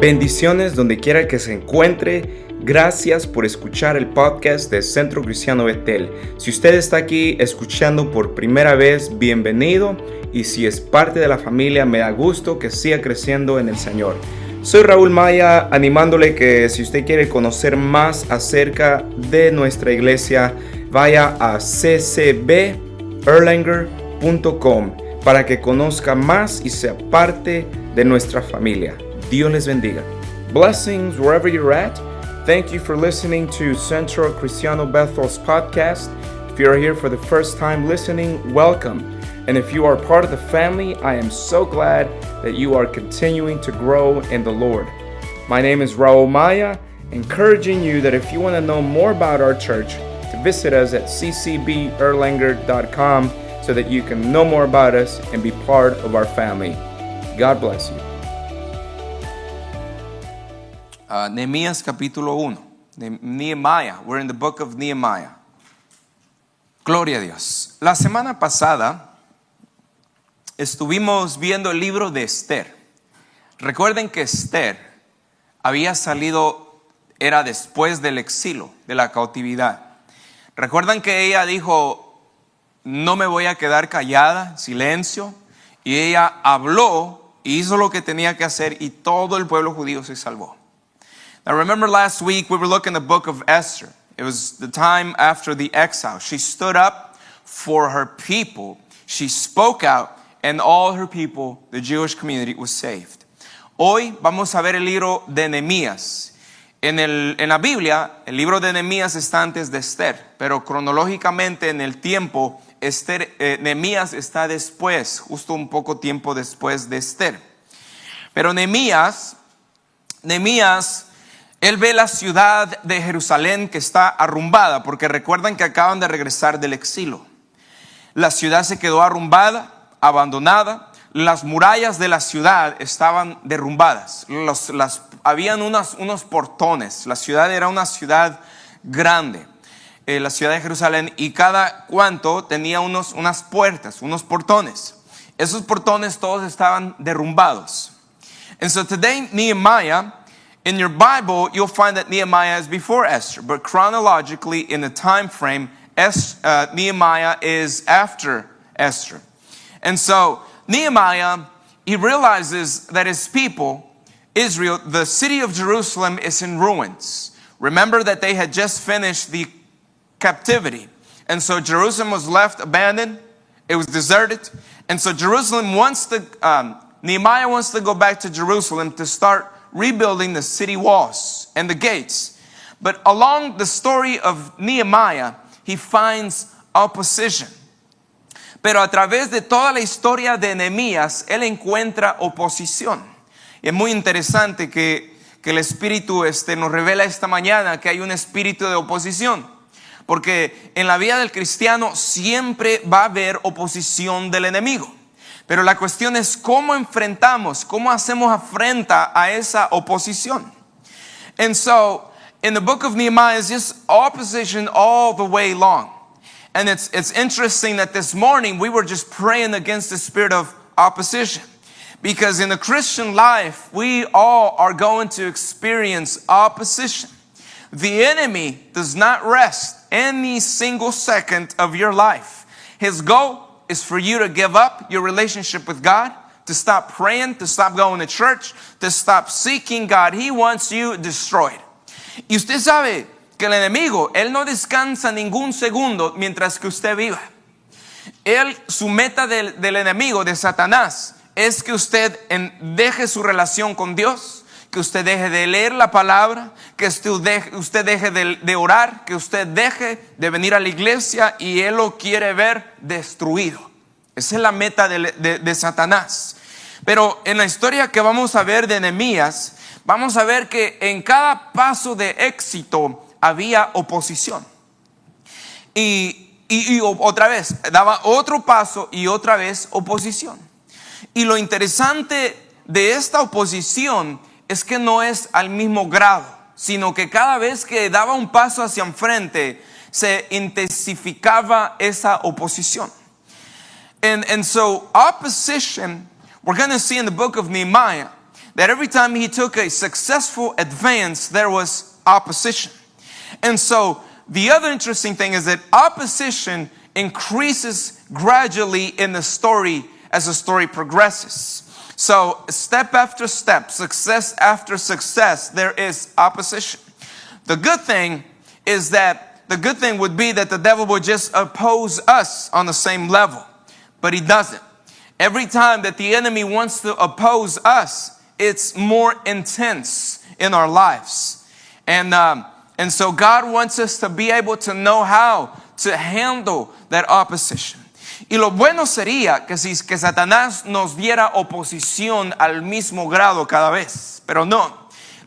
Bendiciones donde quiera que se encuentre. Gracias por escuchar el podcast de Centro Cristiano Betel. Si usted está aquí escuchando por primera vez, bienvenido. Y si es parte de la familia, me da gusto que siga creciendo en el Señor. Soy Raúl Maya, animándole que si usted quiere conocer más acerca de nuestra iglesia, vaya a ccberlanger.com para que conozca más y sea parte de nuestra familia. Dios les bendiga. Blessings wherever you're at. Thank you for listening to Centro Cristiano Bethel's podcast. If you're here for the first time listening, welcome. And if you are part of the family, I am so glad that you are continuing to grow in the Lord. My name is Raul Maya, encouraging you that if you want to know more about our church, to visit us at ccberlanger.com so that you can know more about us and be part of our family. God bless you. Nehemías capítulo 1. Nehemiah. We're in the book of Nehemiah. Gloria a Dios. La semana pasada estuvimos viendo el libro de Esther. Recuerden que Esther había salido, era después del exilio, de la cautividad. Recuerdan que ella dijo, no me voy a quedar callada, silencio. Y ella habló y hizo lo que tenía que hacer y todo el pueblo judío se salvó. Now remember last week we were looking at the book of Esther. It was the time after the exile. She stood up for her people. She spoke out and all her people, the Jewish community, was saved. Hoy vamos a ver el libro de Nehemías. En la Biblia, el libro de Nehemías está antes de Esther, pero cronológicamente en el tiempo, Nehemías está después, justo un poco tiempo después de Esther. Pero Nehemías, él ve la ciudad de Jerusalén que está arrumbada, porque recuerdan que acaban de regresar del exilio. La ciudad se quedó arrumbada, abandonada. Las murallas de la ciudad estaban derrumbadas. Habían unos portones. La ciudad era una ciudad grande, la ciudad de Jerusalén, y cada cuanto tenía unas puertas, unos portones. Esos portones todos estaban derrumbados. And so today, Nehemiah, in your Bible, you'll find that Nehemiah is before Esther, but chronologically, in the time frame, Nehemiah is after Esther. And so Nehemiah, he realizes that his people, Israel, the city of Jerusalem is in ruins. Remember that they had just finished the captivity. And so Jerusalem was left abandoned. It was deserted. And so Nehemiah wants to go back to Jerusalem to start rebuilding the city walls and the gates. But along the story of Nehemiah, he finds opposition. Pero a través de toda la historia de Nehemías, él encuentra oposición. Y es muy interesante que el Espíritu nos revela esta mañana que hay un espíritu de oposición. Porque en la vida del cristiano siempre va a haber oposición del enemigo. Pero la cuestión es cómo enfrentamos, cómo hacemos afrenta a esa oposición. And so, in the book of Nehemiah, it's just opposition all the way long. And it's interesting that this morning we were just praying against the spirit of opposition. Because in the Christian life, we all are going to experience opposition. The enemy does not rest any single second of your life. His goal is for you to give up your relationship with God, to stop praying, to stop going to church, to stop seeking God. He wants you destroyed. Y usted sabe que el enemigo, él no descansa ningún segundo mientras que usted viva. Su meta del enemigo, de Satanás, es que usted deje su relación con Dios, que usted deje de leer la palabra, que usted deje de orar, que usted deje de venir a la iglesia, y él lo quiere ver destruido. Esa es la meta de Satanás. Pero en la historia que vamos a ver de Nehemías, vamos a ver que en cada paso de éxito había oposición. Y otra vez, daba otro paso y otra vez oposición. Y lo interesante de esta oposición es que no es al mismo grado, sino que cada vez que daba un paso hacia enfrente, se intensificaba esa oposición. And so opposition, we're going to see in the book of Nehemiah, that every time he took a successful advance, there was opposition. And so the other interesting thing is that opposition increases gradually in the story as the story progresses. So step after step, success after success, there is opposition. The good thing would be that the devil would just oppose us on the same level, but he doesn't. Every time that the enemy wants to oppose us, it's more intense in our lives. And so God wants us to be able to know how to handle that opposition. Y lo bueno sería que Satanás nos diera oposición al mismo grado cada vez, pero no.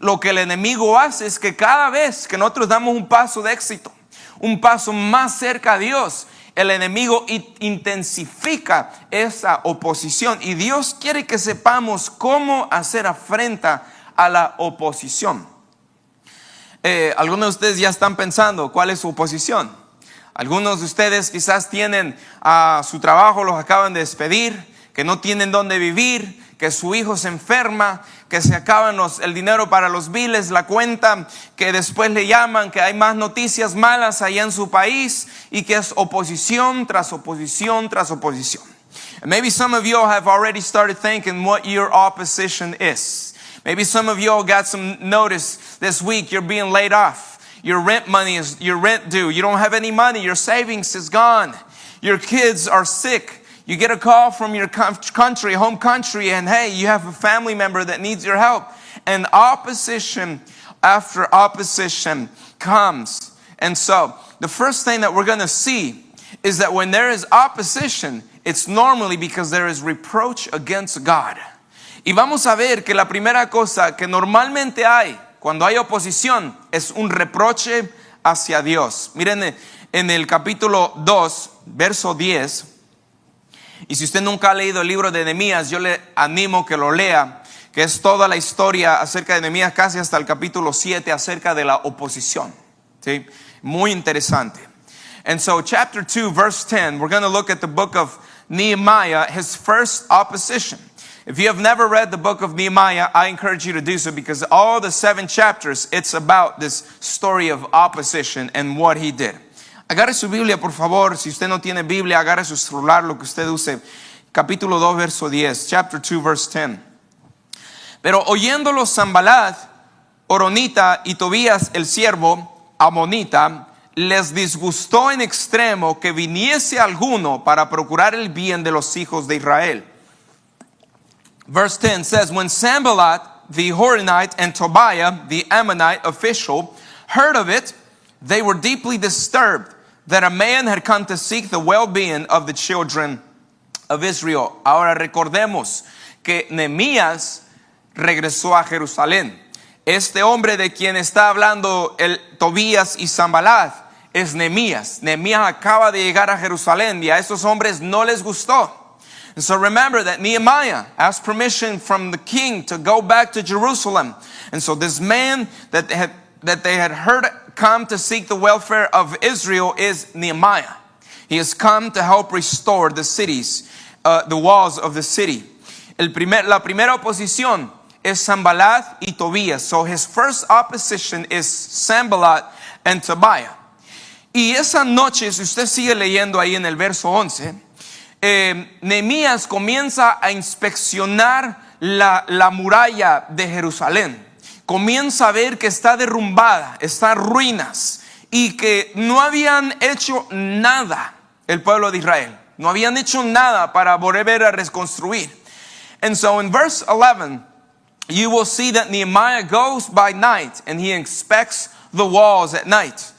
Lo que el enemigo hace es que cada vez que nosotros damos un paso de éxito, un paso más cerca a Dios, el enemigo intensifica esa oposición. Y Dios quiere que sepamos cómo hacer afrenta a la oposición. Algunos de ustedes ya están pensando cuál es su oposición. Algunos de ustedes quizás tienen su trabajo, los acaban de despedir, que no tienen dónde vivir, que su hijo se enferma, que se acaban el dinero para los biles, la cuenta, que después le llaman, que hay más noticias malas allá en su país y que es oposición tras oposición tras oposición. And maybe some of you all have already started thinking what your opposition is. Maybe some of you all got some notice this week you're being laid off. Your rent money is your rent due. You don't have any money. Your savings is gone. Your kids are sick. You get a call from your country, home country, and hey, you have a family member that needs your help. And opposition after opposition comes. And so, the first thing that we're going to see is that when there is opposition, it's normally because there is reproach against God. Y vamos a ver que la primera cosa que normalmente hay cuando hay oposición es un reproche hacia Dios. Miren en el capítulo 2, verso 10. Y si usted nunca ha leído el libro de Nehemías, yo le animo que lo lea, que es toda la historia acerca de Nehemías, casi hasta el capítulo 7, acerca de la oposición. ¿Sí? Muy interesante. And so chapter 2, verse 10, we're going to look at the book of Nehemiah, his first opposition. If you have never read the book of Nehemiah, I encourage you to do so, because all the 7 chapters, it's about this story of opposition and what he did. Agarre su Biblia, por favor. Si usted no tiene Biblia, agarre su celular, lo que usted use. Capítulo 2, verso 10. Chapter 2, verse 10. Pero oyéndolo Sanballat, Horonita y Tobías el siervo amonita, les disgustó en extremo que viniese alguno para procurar el bien de los hijos de Israel. Verse 10 says, when Sanballat the Horonite and Tobiah the Ammonite official heard of it, they were deeply disturbed that a man had come to seek the well-being of the children of Israel. Ahora recordemos que Nehemías regresó a Jerusalén. Este hombre de quien está hablando el Tobías y Sanballat es Nehemías. Nehemías acaba de llegar a Jerusalén y a esos hombres no les gustó. And so remember that Nehemiah asked permission from the king to go back to Jerusalem. And so this man that they had heard come to seek the welfare of Israel is Nehemiah. He has come to help restore the cities, the walls of the city. La primera oposición es Sanballat y Tobías. So his first opposition is Sanballat and Tobiah. Y esa noche, si usted sigue leyendo ahí en el verso 11, Nehemías comienza a inspeccionar la muralla de Jerusalén. Comienza a ver que está derrumbada, está en ruinas y que no habían hecho nada el pueblo de Israel. No habían hecho nada para volver a reconstruir. And so in verse 11, you will see that Nehemiah goes by night and he inspects the walls at night.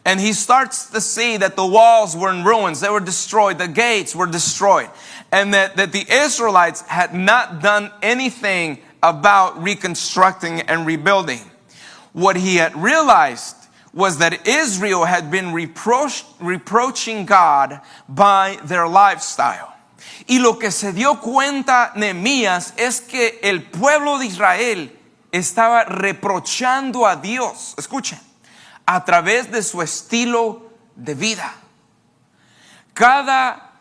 And he starts to see that the walls were in ruins. They were destroyed. The gates were destroyed. And that the Israelites had not done anything about reconstructing and rebuilding. What he had realized was that Israel had been reproaching God by their lifestyle. Y lo que se dio cuenta Nehemías es que el pueblo de Israel estaba reprochando a Dios, escuchen, a través de su estilo de vida. Cada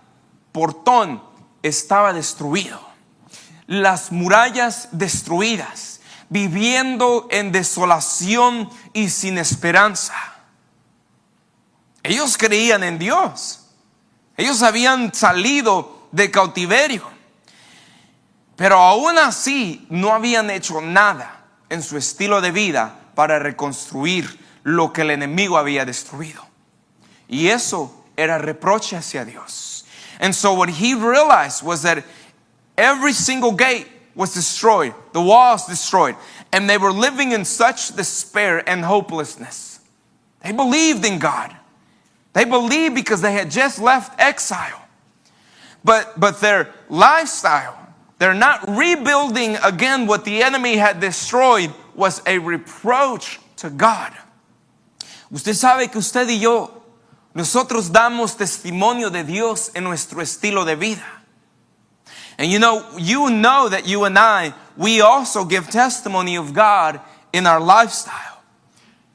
portón estaba destruido. las murallas destruidas, viviendo en desolación y sin esperanza. Ellos creían en Dios. Ellos habían salido de cautiverio, pero aún así no habían hecho nada en su estilo de vida para reconstruir lo que el enemigo había destruido. Y eso era reproche hacia Dios. And so what he realized was that every single gate was destroyed, the walls destroyed, and they were living in such despair and hopelessness. They believed in God. They believed because they had just left exile. But their lifestyle, they're not rebuilding again what the enemy had destroyed, was a reproach to God. Usted sabe que usted y yo, nosotros damos testimonio de Dios en nuestro estilo de vida. And you know that you and I, we also give testimony of God in our lifestyle.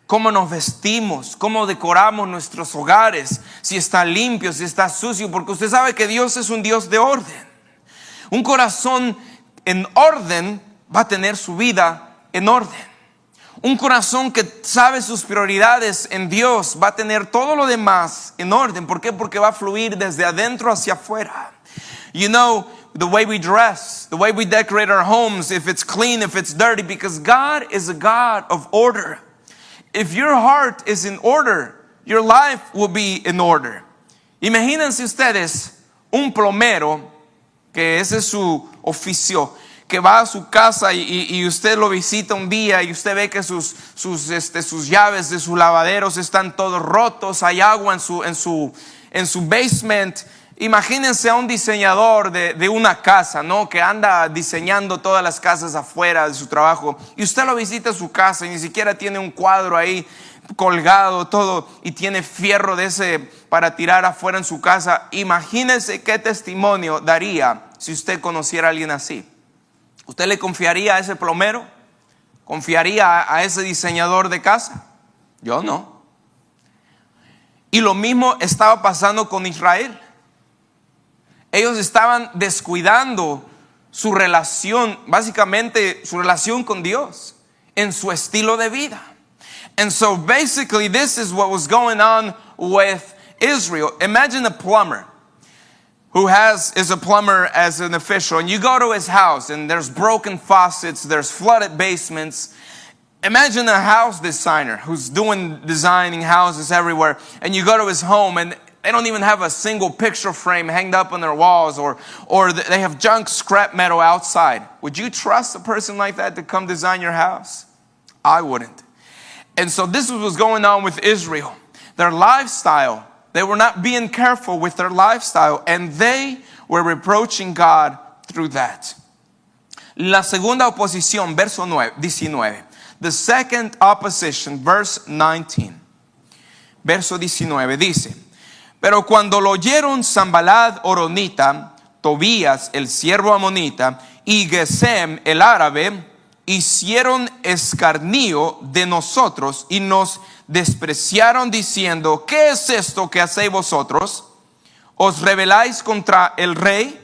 Cómo nos vestimos, cómo decoramos nuestros hogares, si está limpio, si está sucio, porque usted sabe que Dios es un Dios de orden. Un corazón en orden va a tener su vida en orden. Un corazón que sabe sus prioridades en Dios va a tener todo lo demás en orden. ¿Por qué? Porque va a fluir desde adentro hacia afuera. You know, the way we dress, the way we decorate our homes, if it's clean, if it's dirty, because God is a God of order. If your heart is in order, your life will be in order. Imagínense ustedes un plomero, que ese es su oficio, que va a su casa y usted lo visita un día y usted ve que sus llaves de sus lavaderos están todos rotos, hay agua en su basement. Imagínense a un diseñador de una casa, ¿no? Que anda diseñando todas las casas afuera de su trabajo, y usted lo visita a su casa y ni siquiera tiene un cuadro ahí colgado todo y tiene fierro de ese para tirar afuera en su casa. Imagínense qué testimonio daría si usted conociera a alguien así. ¿Usted le confiaría a ese plomero? ¿Confiaría a ese diseñador de casa? Yo no. Y lo mismo estaba pasando con Israel. Ellos estaban descuidando su relación, básicamente su relación con Dios, en su estilo de vida. And so basically this is what was going on with Israel. Imagine a plumber who is a plumber as an official, and you go to his house and there's broken faucets, there's flooded basements. Imagine a house designer who's designing houses everywhere, and you go to his home and they don't even have a single picture frame hanged up on their walls, or they have junk scrap metal outside. Would you trust a person like that to come design your house? I wouldn't. And so this was what's going on with Israel. Their lifestyle, they were not being careful with their lifestyle, and they were reproaching God through that. La segunda oposición, verso 19. The second opposition, verse 19. Verso 19 dice: Pero cuando lo oyeron Sanballat Horonita, Tobías el siervo amonita y Gesem el árabe, hicieron escarnio de nosotros y nos despreciaron diciendo: ¿qué es esto que hacéis vosotros? ¿Os rebeláis contra el rey?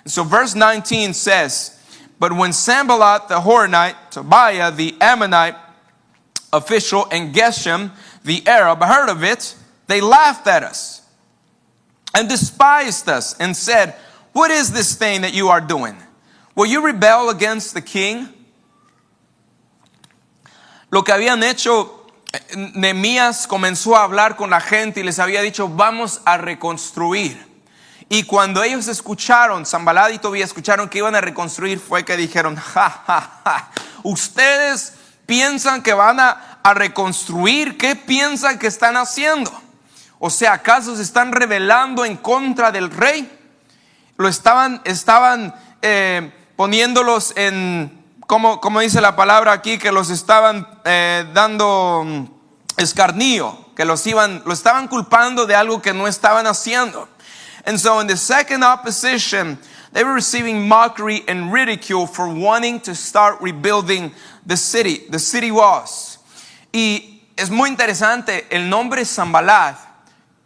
So verse 19 says, But when Sanballat the Horonite, Tobiah the Ammonite official, and Geshem the Arab heard of it, they laughed at us and despised us and said, what is this thing that you are doing? Will you rebel against the king? Lo que habían hecho, Nehemías comenzó a hablar con la gente y les había dicho: vamos a reconstruir. Y cuando ellos escucharon, Sanballat y Tobías escucharon que iban a reconstruir, fue que dijeron: ustedes piensan que van a reconstruir. ¿Qué piensan que están haciendo? O sea, ¿acaso se están rebelando en contra del rey? Lo estaban poniéndolos en, como dice la palabra aquí, que los estaban dando escarnio, que lo estaban culpando de algo que no estaban haciendo. And so in the second opposition, they were receiving mockery and ridicule for wanting to start rebuilding the city walls. Y es muy interesante, el nombre Sanballat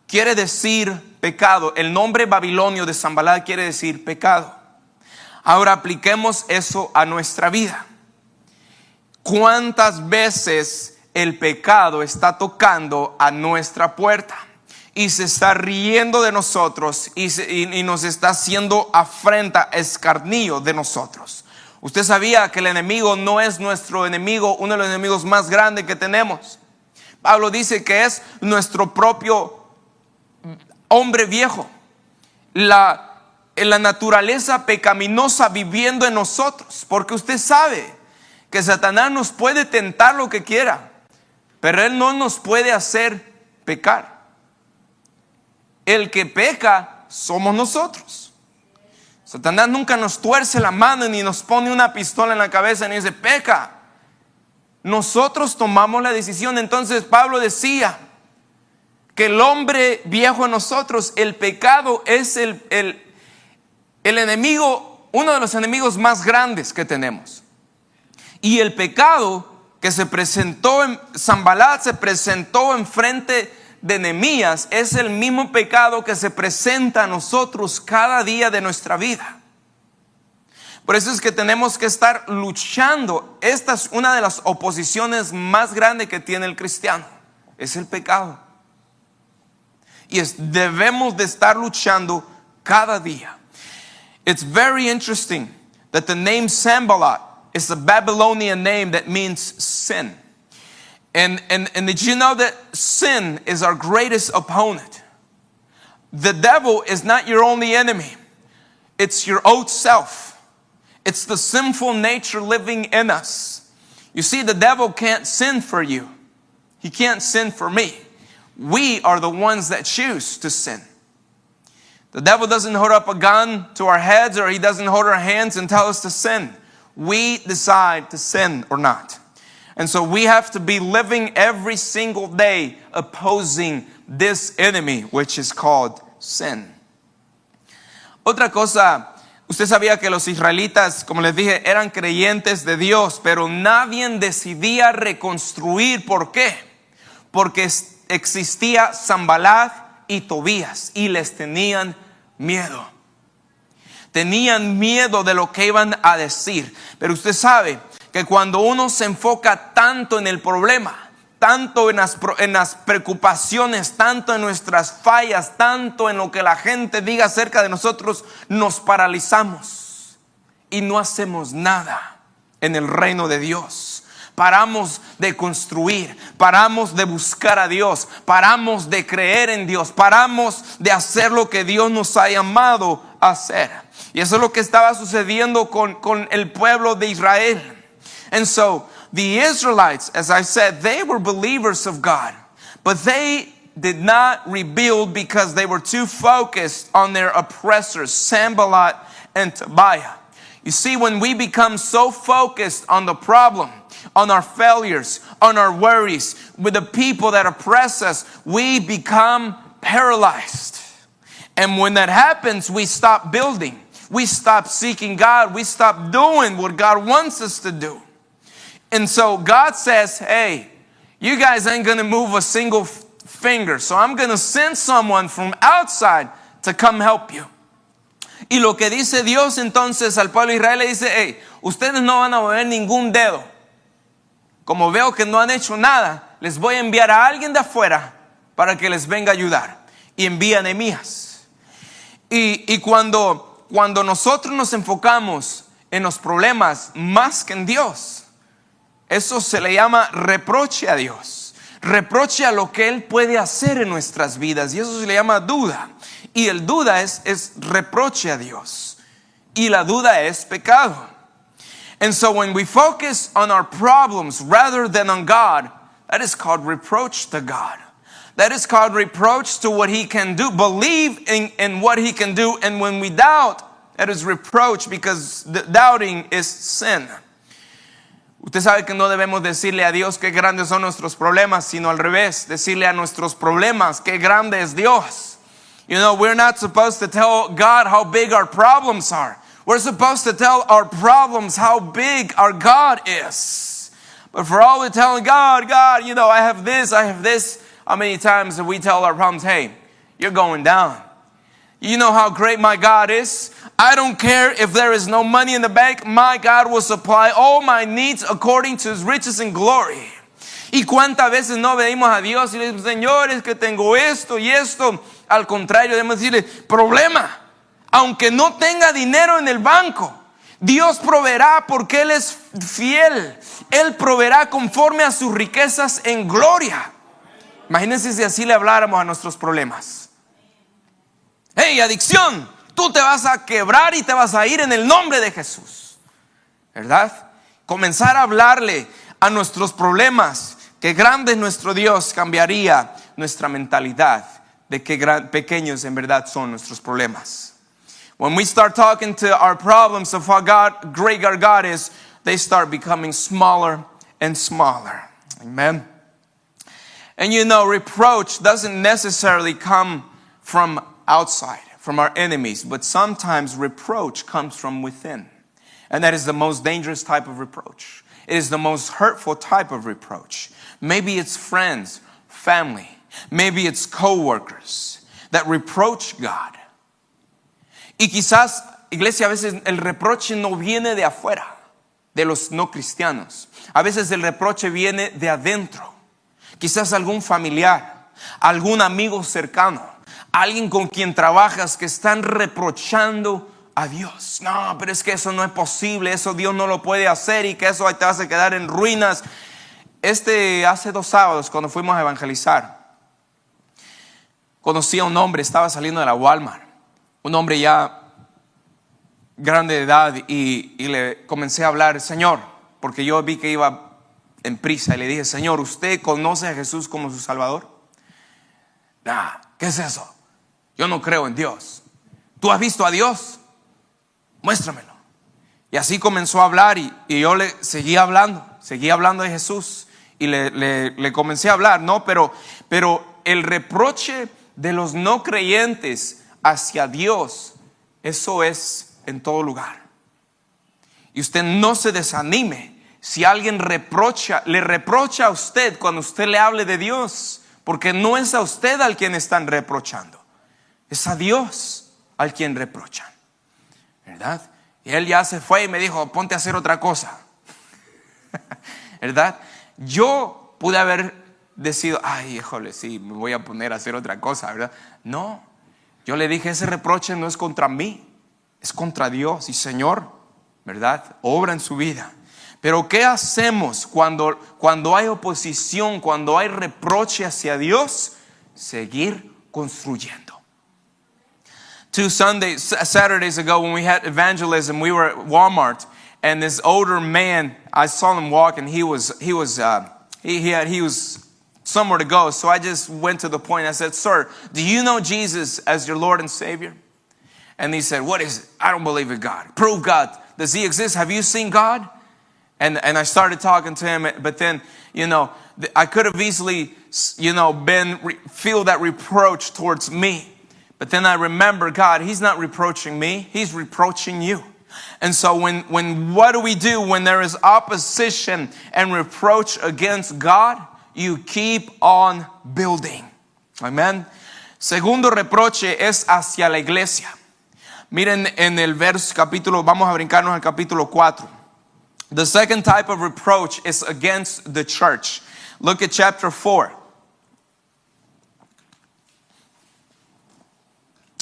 quiere decir pecado. El nombre babilonio de Sanballat quiere decir pecado. Ahora apliquemos eso a nuestra vida. ¿Cuántas veces el pecado está tocando a nuestra puerta y se está riendo de nosotros y nos está haciendo afrenta, escarnio de nosotros? Usted sabía que el enemigo no es nuestro enemigo, uno de los enemigos más grandes que tenemos. Pablo dice que es nuestro propio hombre viejo, la naturaleza pecaminosa viviendo en nosotros, porque usted sabe que Satanás nos puede tentar lo que quiera, pero él no nos puede hacer pecar. El que peca somos nosotros. Satanás nunca nos tuerce la mano ni nos pone una pistola en la cabeza ni dice peca. Nosotros tomamos la decisión. Entonces Pablo decía que el hombre viejo en nosotros, el pecado es el enemigo, uno de los enemigos más grandes que tenemos. Y el pecado que se presentó en Sanballat, se presentó enfrente de Nehemías, es el mismo pecado que se presenta a nosotros cada día de nuestra vida. Por eso es que tenemos que estar luchando. Esta es una de las oposiciones más grandes que tiene el cristiano, es el pecado. Y debemos de estar luchando cada día. It's very interesting that the name Sanballat is a Babylonian name that means sin. And did you know that sin is our greatest opponent? The devil is not your only enemy. It's your old self. It's the sinful nature living in us. You see, the devil can't sin for you. He can't sin for me. We are the ones that choose to sin. The devil doesn't hold up a gun to our heads, or he doesn't hold our hands and tell us to sin. We decide to sin or not. And so we have to be living every single day opposing this enemy, which is called sin. Otra cosa, usted sabía que los israelitas, como les dije, eran creyentes de Dios, pero nadie decidía reconstruir. ¿Por qué? Porque existía Sanballat y Tobías y les tenían miedo. Tenían miedo de lo que iban a decir. Pero usted sabe que cuando uno se enfoca tanto en el problema, tanto en las preocupaciones, tanto en nuestras fallas, tanto en lo que la gente diga acerca de nosotros, nos paralizamos y no hacemos nada en el reino de Dios. Paramos de construir, paramos de buscar a Dios, paramos de creer en Dios, paramos de hacer lo que Dios nos ha llamado a hacer. Y eso es lo que estaba sucediendo con el pueblo de Israel. And so the Israelites, as I said, they were believers of God, but they did not rebuild because they were too focused on their oppressors, Sanballat and Tobiah. You see, when we become so focused on the problem, on our failures, on our worries, with the people that oppress us, we become paralyzed. And when that happens, we stop building. We stop seeking God. We stop doing what God wants us to do. And so God says, hey, you guys ain't going to move a single finger. So I'm going to send someone from outside to come help you. Y lo que dice Dios entonces al pueblo de Israel, le dice, hey, ustedes no van a mover ningún dedo. Como veo que no han hecho nada, les voy a enviar a alguien de afuera para que les venga a ayudar. Y envía a Nehemías. Y cuando nosotros nos enfocamos en los problemas más que en Dios, eso se le llama reproche a Dios. Reproche a lo que Él puede hacer en nuestras vidas. Y eso se le llama duda. Y el duda es reproche a Dios. Y la duda es pecado. And so when we focus on our problems rather than on God, that is called reproach to God. That is called reproach to what He can do. Believe in what He can do. And when we doubt, that is reproach, because doubting is sin. Usted sabe que no debemos decirle a Dios qué grandes son nuestros problemas, sino al revés, decirle a nuestros problemas qué grande es Dios. You know, we're not supposed to tell God how big our problems are. We're supposed to tell our problems how big our God is. But for all we're telling God, you know, I have this. How many times do we tell our problems, hey, you're going down. You know how great my God is. I don't care if there is no money in the bank. My God will supply all my needs according to His riches and glory. Y cuántas veces no venimos a Dios y le decimos, Señor, es que tengo esto y esto. Al contrario, debemos decirle, problema. Aunque no tenga dinero en el banco, Dios proveerá porque Él es fiel. Él proveerá conforme a sus riquezas en gloria. Imagínense si así le habláramos a nuestros problemas. Hey, adicción, tú te vas a quebrar y te vas a ir en el nombre de Jesús, ¿verdad? Comenzar a hablarle a nuestros problemas, que grande es nuestro Dios, cambiaría nuestra mentalidad de que pequeños en verdad son nuestros problemas. When we start talking to our problems of how great our God is, they start becoming smaller and smaller. Amen. And you know, reproach doesn't necessarily come from outside, from our enemies, but sometimes reproach comes from within. And that is the most dangerous type of reproach. It is the most hurtful type of reproach. Maybe it's friends, family, maybe it's co-workers that reproach God. Y quizás, iglesia, a veces el reproche no viene de afuera, de los no cristianos. A veces el reproche viene de adentro. Quizás algún familiar, algún amigo cercano, alguien con quien trabajas que están reprochando a Dios. No, pero es que eso no es posible, eso Dios no lo puede hacer y que eso te hace quedar en ruinas. Hace 2 sábados, cuando fuimos a evangelizar, conocí a un hombre, estaba saliendo de la Walmart, un hombre ya grande de edad, y le comencé a hablar, Señor, porque yo vi que iba en prisa, y le dije, Señor, ¿usted conoce a Jesús como su Salvador? Nah, ¿qué es eso? Yo no creo en Dios. ¿Tú has visto a Dios? Muéstramelo. Y así comenzó a hablar, y yo le seguí hablando de Jesús, y le comencé a hablar, ¿no? Pero el reproche de los no creyentes hacia Dios, eso es en todo lugar. Y usted no se desanime si alguien le reprocha a usted cuando usted le hable de Dios, porque no es a usted al quien están reprochando, es a Dios al quien reprochan, ¿verdad? Y él ya se fue y me dijo, ponte a hacer otra cosa, ¿verdad? Yo pude haber decidido, ay, híjole, sí, me voy a poner a hacer otra cosa, ¿verdad? No, yo le dije, ese reproche no es contra mí, es contra Dios y Señor, ¿verdad? Obra en su vida. Pero ¿qué hacemos cuando hay oposición, cuando hay reproche hacia Dios? Seguir construyendo. 2 Saturdays ago, when we had evangelism, we were at Walmart, and this older man, I saw him walk, and he was somewhere to go. So I just went to the point. I said, Sir, do you know Jesus as your Lord and Savior? And he said, what is it? I don't believe in God. Prove God. Does He exist? Have you seen God? And I started talking to him, but then, I could have easily, feel that reproach towards me. But then I remember, God, He's not reproaching me. He's reproaching you. And so what do we do when there is opposition and reproach against God? You keep on building. Amen. Segundo reproche es hacia la iglesia. Miren en el capítulo, vamos a brincarnos al capítulo 4. The second type of reproach is against the church. Look at chapter 4.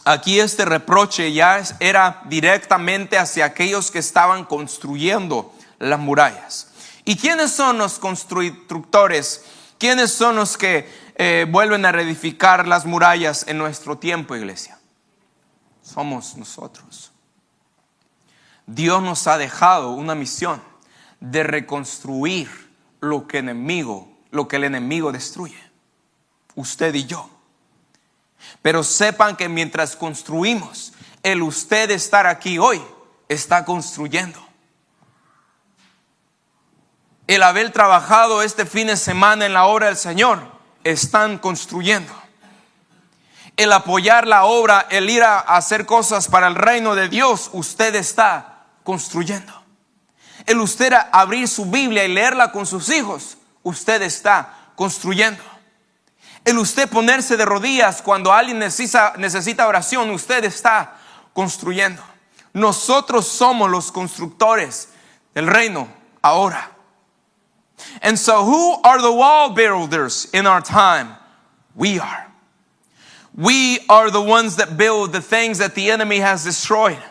Aquí este reproche ya era directamente hacia aquellos que estaban construyendo las murallas. ¿Y quiénes son los constructores? ¿Quiénes son los que vuelven a reedificar las murallas en nuestro tiempo, iglesia? Somos nosotros. Dios nos ha dejado una misión de reconstruir lo que el enemigo destruye. Usted y yo. Pero sepan que mientras construimos, el usted estar aquí hoy está construyendo. El haber trabajado este fin de semana en la obra del Señor, están construyendo. El apoyar la obra, el ir a hacer cosas para el reino de Dios, usted está construyendo. El usted abrir su Biblia y leerla con sus hijos, usted está construyendo. El usted ponerse de rodillas cuando alguien necesita oración, usted está construyendo. Nosotros somos los constructores del reino ahora. And so who are the wall builders in our time? We are. We are the ones that build the things that the enemy has destroyed.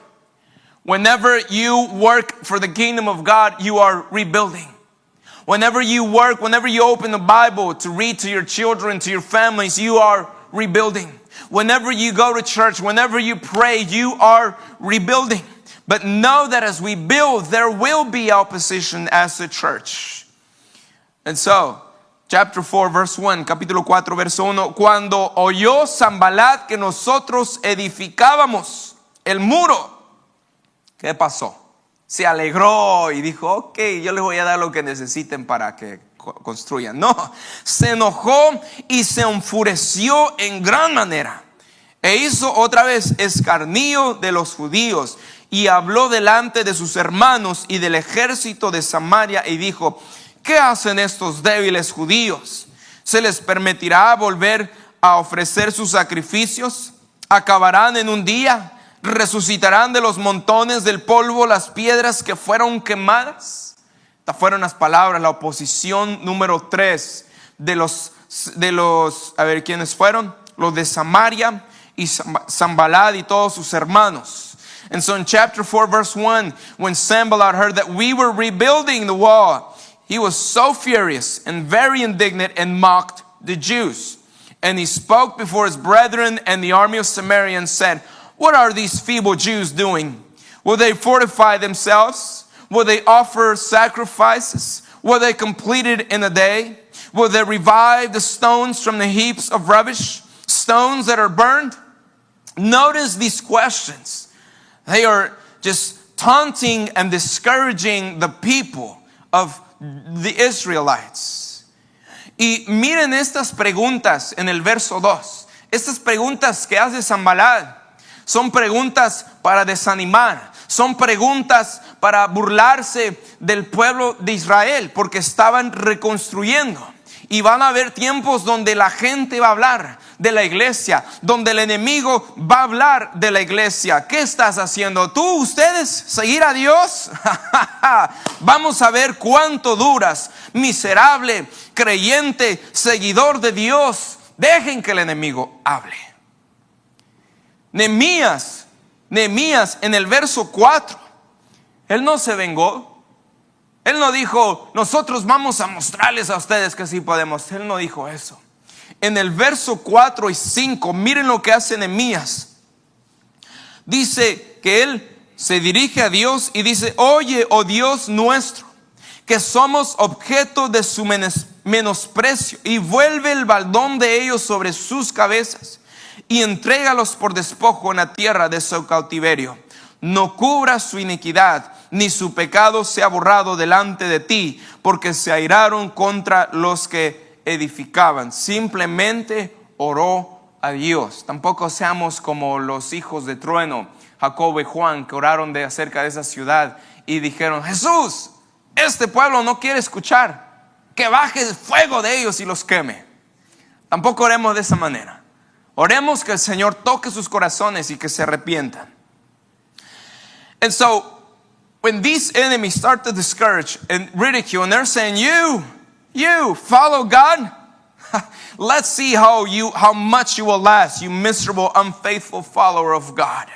Whenever you work for the kingdom of God, you are rebuilding. Whenever you work, whenever you open the Bible to read to your children, to your families, you are rebuilding. Whenever you go to church, whenever you pray, you are rebuilding. But know that as we build, there will be opposition as a church. And so, chapter 4, verse 1, capítulo 4, verso 1, cuando oyó Sanbalat que nosotros edificábamos el muro, ¿qué pasó? Se alegró y dijo, ok, yo les voy a dar lo que necesiten para que construyan. No, se enojó y se enfureció en gran manera. E hizo otra vez escarnio de los judíos y habló delante de sus hermanos y del ejército de Samaria y dijo, ¿qué hacen estos débiles judíos? ¿Se les permitirá volver a ofrecer sus sacrificios? ¿Acabarán en un día? ¿Resucitarán de los montones del polvo las piedras que fueron quemadas? Estas fueron las palabras, la oposición número 3 de los, a ver, ¿quiénes fueron? Los de Samaria y Sanballat y todos sus hermanos. And so in chapter 4 verse 1, when Sanballat heard that we were rebuilding the wall, he was so furious and very indignant and mocked the Jews. And he spoke before his brethren and the army of Samaria and said, what are these feeble Jews doing? Will they fortify themselves? Will they offer sacrifices? Will they complete it in a day? Will they revive the stones from the heaps of rubbish? Stones that are burned? Notice these questions. They are just taunting and discouraging the people of the Israelites. Y miren estas preguntas en el verso 2. Estas preguntas que hace Sanbalat son preguntas para desanimar. Son preguntas para burlarse del pueblo de Israel porque estaban reconstruyendo. Y van a haber tiempos donde la gente va a hablar de la iglesia, donde el enemigo va a hablar de la iglesia. ¿Qué estás haciendo tú, ustedes? ¿Seguir a Dios? Vamos a ver cuánto duras, miserable, creyente, seguidor de Dios. Dejen que el enemigo hable. Nehemías en el verso 4, él no se vengó. Él no dijo, nosotros vamos a mostrarles a ustedes que sí podemos. Él no dijo eso. En el verso 4 y 5, miren lo que hace Nehemías. Dice que él se dirige a Dios y dice, oye, oh Dios nuestro, que somos objeto de su menosprecio, y vuelve el baldón de ellos sobre sus cabezas, y entrégalos por despojo en la tierra de su cautiverio. No cubra su iniquidad, ni su pecado sea borrado delante de ti, porque se airaron contra los que edificaban. Simplemente oró a Dios. Tampoco seamos como los hijos de trueno, Jacobo y Juan, que oraron acerca de esa ciudad y dijeron, Jesús, este pueblo no quiere escuchar, que baje el fuego de ellos y los queme. Tampoco oremos de esa manera. Oremos que el Señor toque sus corazones y que se arrepientan. And so, when these enemies start to discourage and ridicule, and they're saying, you follow God? Let's see how much you will last, you miserable, unfaithful follower of God.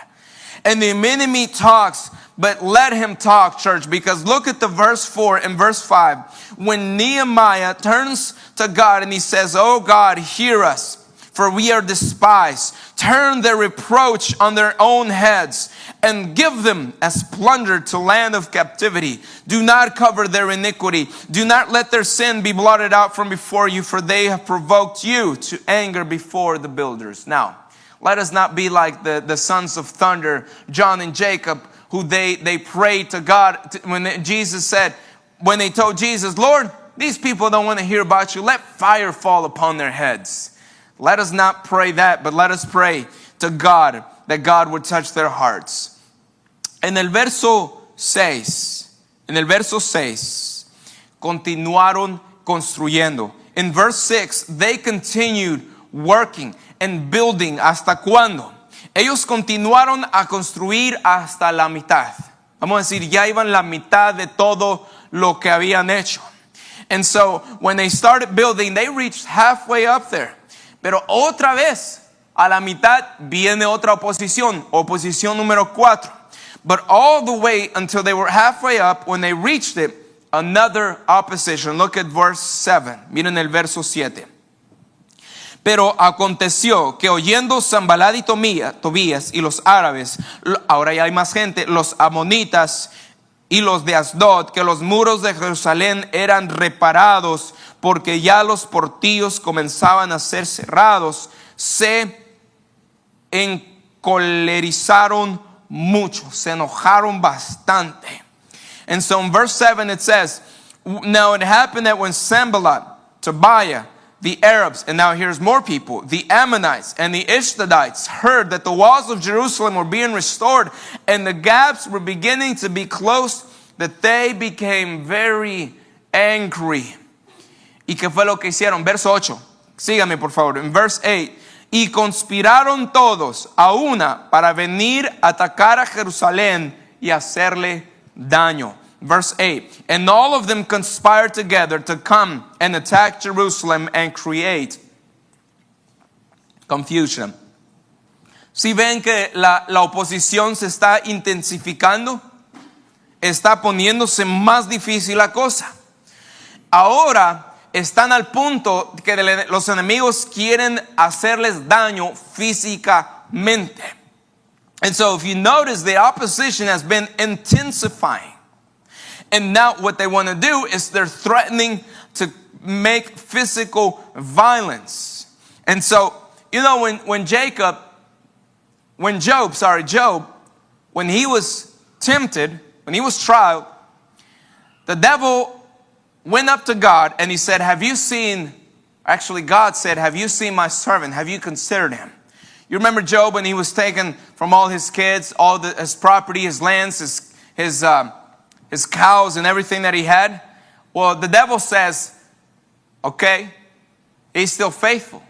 And the enemy talks, but let him talk, church, because look at the verse 4 and verse 5. When Nehemiah turns to God and he says, oh God, hear us, for we are despised. Turn their reproach on their own heads and give them as plunder to land of captivity. Do not cover their iniquity. Do not let their sin be blotted out from before you, for they have provoked you to anger before the builders. Now, let us not be like the sons of thunder, John and Jacob, who they prayed to God when they told Jesus, Lord, these people don't want to hear about you. Let fire fall upon their heads. Let us not pray that, but let us pray to God that God would touch their hearts. En el verso 6, continuaron construyendo. in verse 6, they continued working and building. ¿Hasta cuándo? Ellos continuaron a construir hasta la mitad. Vamos a decir, ya iban la mitad de todo lo que habían hecho. And so, when they started building, they reached halfway up there. Pero otra vez, a la mitad viene otra oposición, oposición número 4. But all the way until they were halfway up, when they reached it, another opposition. Look at verse 7. Miren el verso 7. Pero aconteció que oyendo Sanballat y Tobías y los árabes, ahora ya hay más gente, los amonitas y los de Asdod, que los muros de Jerusalén eran reparados, porque ya los portillos comenzaban a ser cerrados, se encolerizaron mucho, se enojaron bastante. And so in verse 7 it says, now it happened that when Sanballat, Tobiah, the Arabs, and now here's more people, the Ammonites and the Ishtadites heard that the walls of Jerusalem were being restored and the gaps were beginning to be closed, that they became very angry. ¿Y qué fue lo que hicieron? Verso 8. Síganme por favor. En verse 8. Y conspiraron todos a una para venir a atacar a Jerusalén y hacerle daño. Verse 8. And all of them conspired together to come and attack Jerusalem and create confusion. Si ven que la oposición se está intensificando, está poniéndose más difícil la cosa. Ahora están al punto que los enemigos quieren hacerles daño físicamente. And so if you notice, the opposition has been intensifying. And now what they want to do is they're threatening to make physical violence. And so, you know, when Job, when he was tempted, when he was tried, the devil went up to God and he said, God said, have you seen my servant? Have you considered him? You remember Job when he was taken from all his kids, his property, his lands, his cows and everything that he had? Well, the devil says, okay, he's still faithful,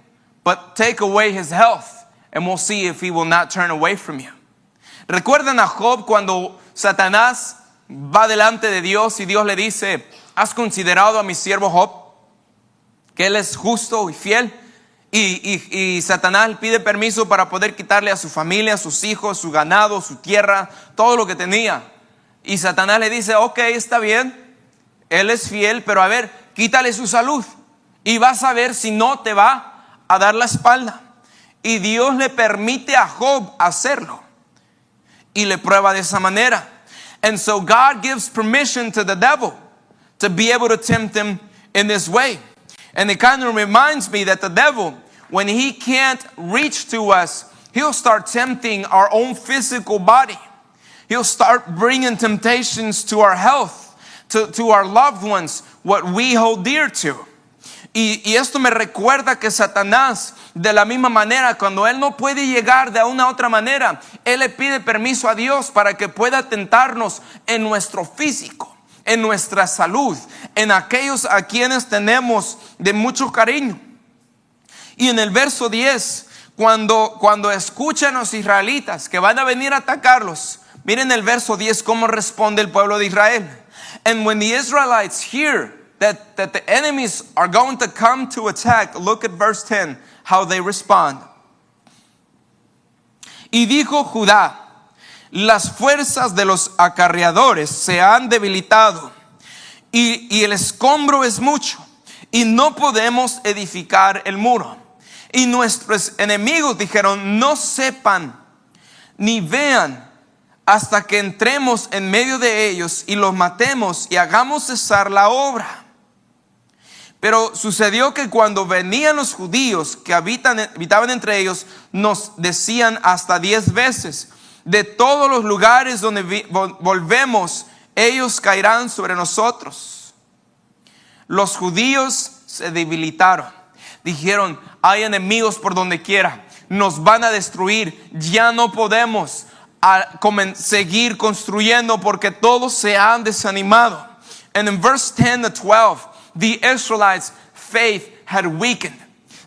but take away his health and we'll see if he will not turn away from you. ¿Recuerdan a Job cuando Satanás va delante de Dios y Dios le dice, ¿has considerado a mi siervo Job? Que él es justo y fiel. Y Satanás pide permiso para poder quitarle a su familia, a sus hijos, su ganado, su tierra, todo lo que tenía. Y Satanás le dice, ok, está bien, él es fiel, pero a ver, quítale su salud y vas a ver si no te va a dar la espalda. Y Dios le permite a Job hacerlo y le prueba de esa manera. And so God gives permission to the devil to be able to tempt him in this way. And it kind of reminds me that the devil, when he can't reach to us, he'll start tempting our own physical body. He'll start bringing temptations to our health, to our loved ones, what we hold dear to. Y esto me recuerda que Satanás, de la misma manera, cuando él no puede llegar de una otra manera, él le pide permiso a Dios para que pueda tentarnos en nuestro físico, en nuestra salud, en aquellos a quienes tenemos de mucho cariño. Y en el verso 10, cuando escuchan los israelitas que van a venir a atacarlos, miren el verso 10 cómo responde el pueblo de Israel. And when the Israelites hear that the enemies are going to come to attack, look at verse 10, how they respond. Y dijo Judá, las fuerzas de los acarreadores se han debilitado y el escombro es mucho y no podemos edificar el muro. Y nuestros enemigos dijeron, no sepan ni vean hasta que entremos en medio de ellos y los matemos y hagamos cesar la obra. Pero sucedió que cuando venían los judíos que habitaban entre ellos, nos decían hasta 10 veces, de todos los lugares donde volvemos, ellos caerán sobre nosotros. Los judíos se debilitaron. Dijeron, hay enemigos por donde quiera, nos van a destruir, ya no podemos seguir construyendo porque todos se han desanimado. And in verse 10 to 12, the Israelites' faith had weakened.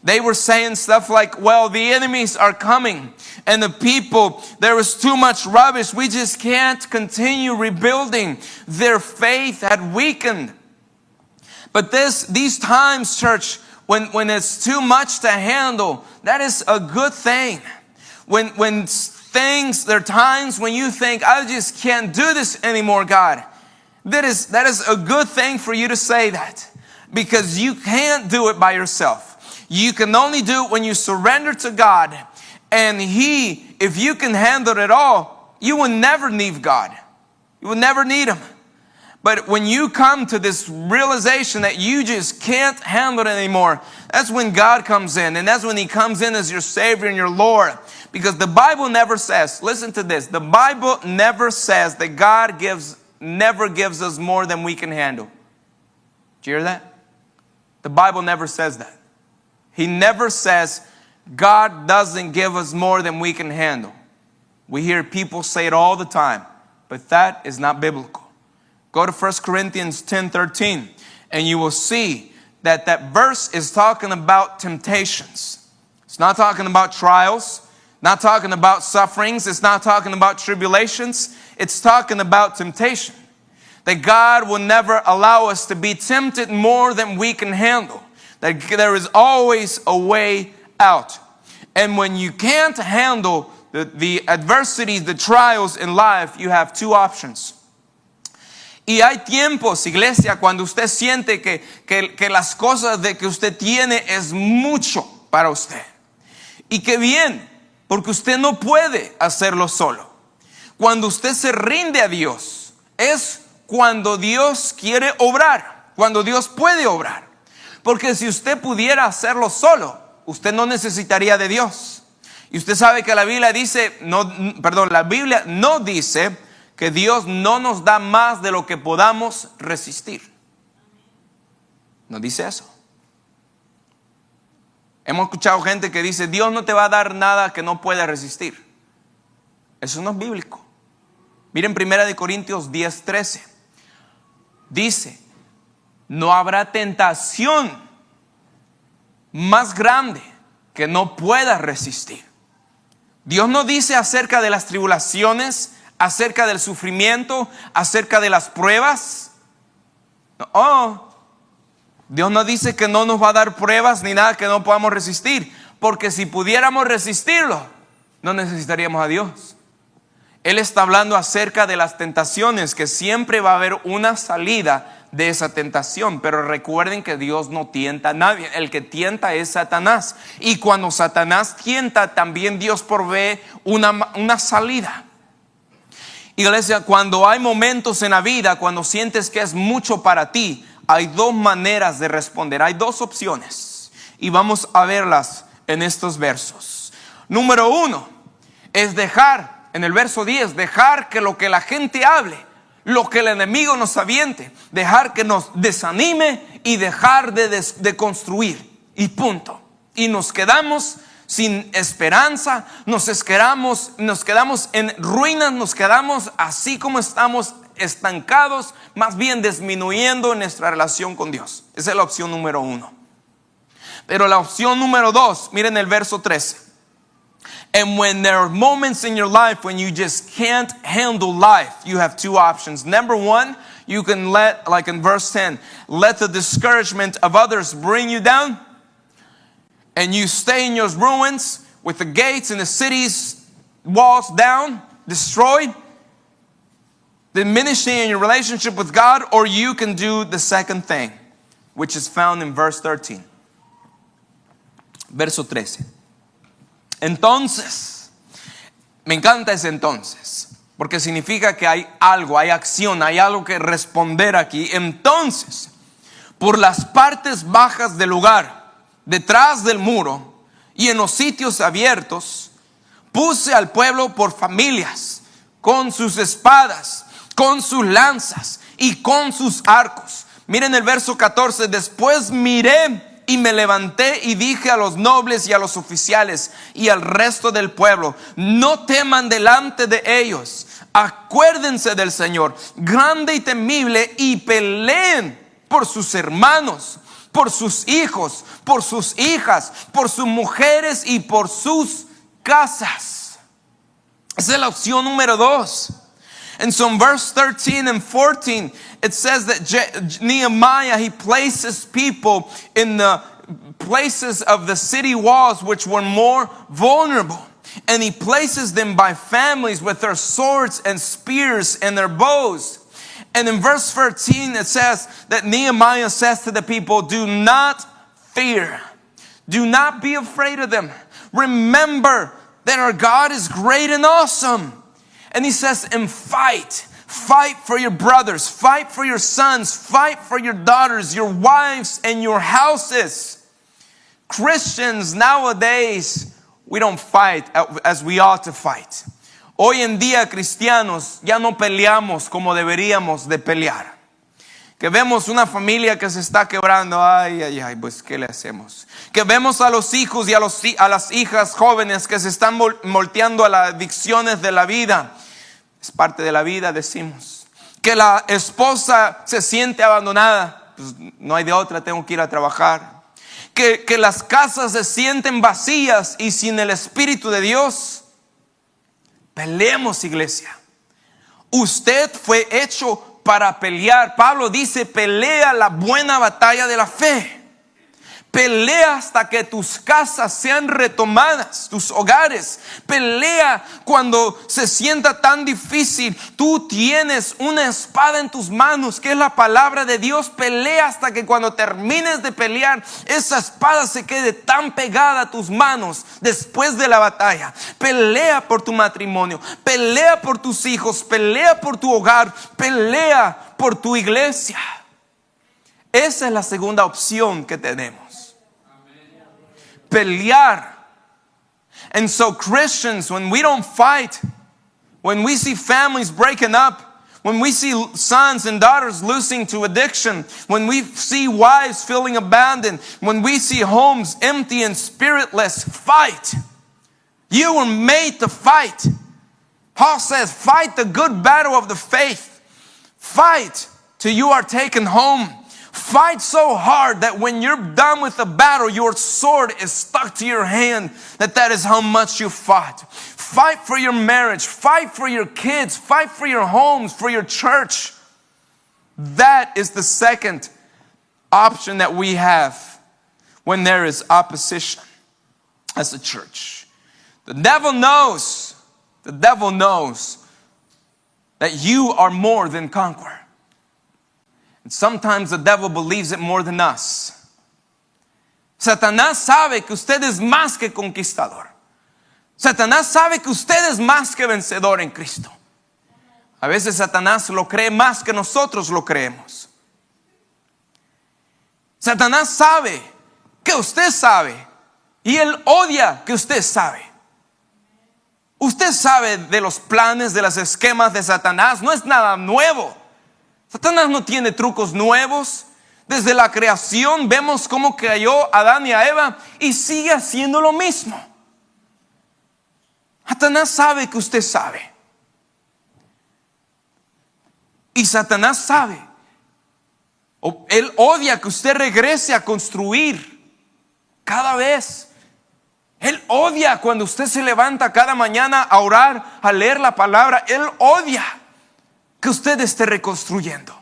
They were saying stuff like, well, the enemies are coming. And the people, there was too much rubbish. We just can't continue rebuilding. Their faith had weakened. But these times, church, when it's too much to handle, that is a good thing. When things, there are times when you think, I just can't do this anymore, God. That is a good thing for you to say that. Because you can't do it by yourself. You can only do it when you surrender to God. And if you can handle it all, you will never need God. You will never need Him. But when you come to this realization that you just can't handle it anymore, that's when God comes in. And that's when He comes in as your Savior and your Lord. Because the Bible never says, listen to this, the Bible never says that God never gives us more than we can handle. Do you hear that? The Bible never says that. He never says God doesn't give us more than we can handle. We hear people say it all the time, but that is not biblical. Go to 1 Corinthians 10:13, and you will see that verse is talking about temptations. It's not talking about trials, not talking about sufferings. It's not talking about tribulations. It's talking about temptation. That God will never allow us to be tempted more than we can handle. That there is always a way out. And when you can't handle the adversities, the trials in life, you have two options. Y hay tiempos, iglesia, cuando usted siente que las cosas de que usted tiene es mucho para usted. Y que bien, porque usted no puede hacerlo solo. Cuando usted se rinde a Dios, es cuando Dios quiere obrar, cuando Dios puede obrar. Porque si usted pudiera hacerlo solo, usted no necesitaría de Dios. Y usted sabe que la Biblia no dice que Dios no nos da más de lo que podamos resistir. No dice eso. Hemos escuchado gente que dice, Dios no te va a dar nada que no pueda resistir. Eso no es bíblico. Miren 1 Corintios 10:13. Dice, no habrá tentación más grande que no pueda resistir. Dios no dice acerca de las tribulaciones, acerca del sufrimiento, acerca de las pruebas. No. Dios no dice que no nos va a dar pruebas ni nada que no podamos resistir. Porque si pudiéramos resistirlo, no necesitaríamos a Dios. Él está hablando acerca de las tentaciones, que siempre va a haber una salida de esa tentación. Pero recuerden que Dios no tienta a nadie. El que tienta es Satanás. Y cuando Satanás tienta, también Dios provee una salida. Iglesia, cuando hay momentos en la vida, cuando sientes que es mucho para ti, hay dos maneras de responder. Hay dos opciones. Y vamos a verlas en estos versos. Número 1 es dejar, en el verso 10, dejar que lo que la gente hable, lo que el enemigo nos aviente, dejar que nos desanime y dejar de construir. Y punto. Y nos quedamos sin esperanza, nos quedamos en ruinas, nos quedamos así como estamos, estancados, más bien disminuyendo nuestra relación con Dios. Esa es la opción número 1. Pero la opción número 2, miren el verso 13. And when there are moments in your life when you just can't handle life, you have two options. Number 1, you can let, like in verse 10, let the discouragement of others bring you down, and you stay in your ruins with the gates and the city's walls down, destroyed, diminishing in your relationship with God. Or you can do the second thing, which is found in verse 13. Verso 13. Entonces, me encanta ese entonces, porque significa que hay algo, hay acción, hay algo que responder aquí. Entonces, por las partes bajas del lugar, detrás del muro y en los sitios abiertos, puse al pueblo por familias, con sus espadas, con sus lanzas y con sus arcos. Miren el verso 14. Después miré y me levanté y dije a los nobles y a los oficiales y al resto del pueblo: no teman delante de ellos, acuérdense del Señor grande y temible, y peleen por sus hermanos, por sus hijos, por sus hijas, por sus mujeres y por sus casas. Esa es la opción número 2. And so in verse 13 and 14, it says that Nehemiah, he places people in the places of the city walls which were more vulnerable. And he places them by families with their swords and spears and their bows. And in verse 13, it says that Nehemiah says to the people, do not fear. Do not be afraid of them. Remember that our God is great and awesome. And he says, and fight. Fight for your brothers. Fight for your sons. Fight for your daughters, your wives, and your houses. Christians nowadays, we don't fight as we ought to fight. Hoy en día, cristianos, ya no peleamos como deberíamos de pelear. Que vemos una familia que se está quebrando, ay, pues ¿qué le hacemos? Que vemos a los hijos y a las hijas jóvenes que se están volteando a las adicciones de la vida. Es parte de la vida, decimos. Que la esposa se siente abandonada, pues no hay de otra, tengo que ir a trabajar. Que las casas se sienten vacías y sin el Espíritu de Dios. Peleemos, iglesia. Usted fue hecho para pelear. Pablo dice, pelea la buena batalla de la fe. Pelea hasta que tus casas sean retomadas, tus hogares. Pelea cuando se sienta tan difícil. Tú tienes una espada en tus manos, que es la palabra de Dios. Pelea hasta que cuando termines de pelear, esa espada se quede tan pegada a tus manos después de la batalla. Pelea por tu matrimonio. Pelea por tus hijos. Pelea por tu hogar. Pelea por tu iglesia. Esa es la segunda opción que tenemos. Pelear. And so Christians, when we don't fight, when we see families breaking up, when we see sons and daughters losing to addiction, when we see wives feeling abandoned, when we see homes empty and spiritless, fight. You were made to fight. Paul says, fight the good battle of the faith. Fight till you are taken home. Fight so hard that when you're done with the battle, your sword is stuck to your hand. That is how much you fought. Fight for your marriage. Fight for your kids. Fight for your homes, for your church. That is the second option that we have when there is opposition as a church. The devil knows that you are more than conqueror. And sometimes the devil believes it more than us. Satanás sabe que usted es más que conquistador. Satanás sabe que usted es más que vencedor en Cristo. A veces Satanás lo cree más que nosotros lo creemos. Satanás sabe que usted sabe y él odia que usted sabe. Usted sabe de los planes, de los esquemas de Satanás. No es nada nuevo. Satanás no tiene trucos nuevos. Desde la creación vemos cómo cayó Adán y a Eva y sigue haciendo lo mismo. Satanás sabe que usted sabe. Y Satanás sabe. Él odia que usted regrese a construir cada vez. Él odia cuando usted se levanta cada mañana a orar, a leer la palabra. Él odia que usted esté reconstruyendo.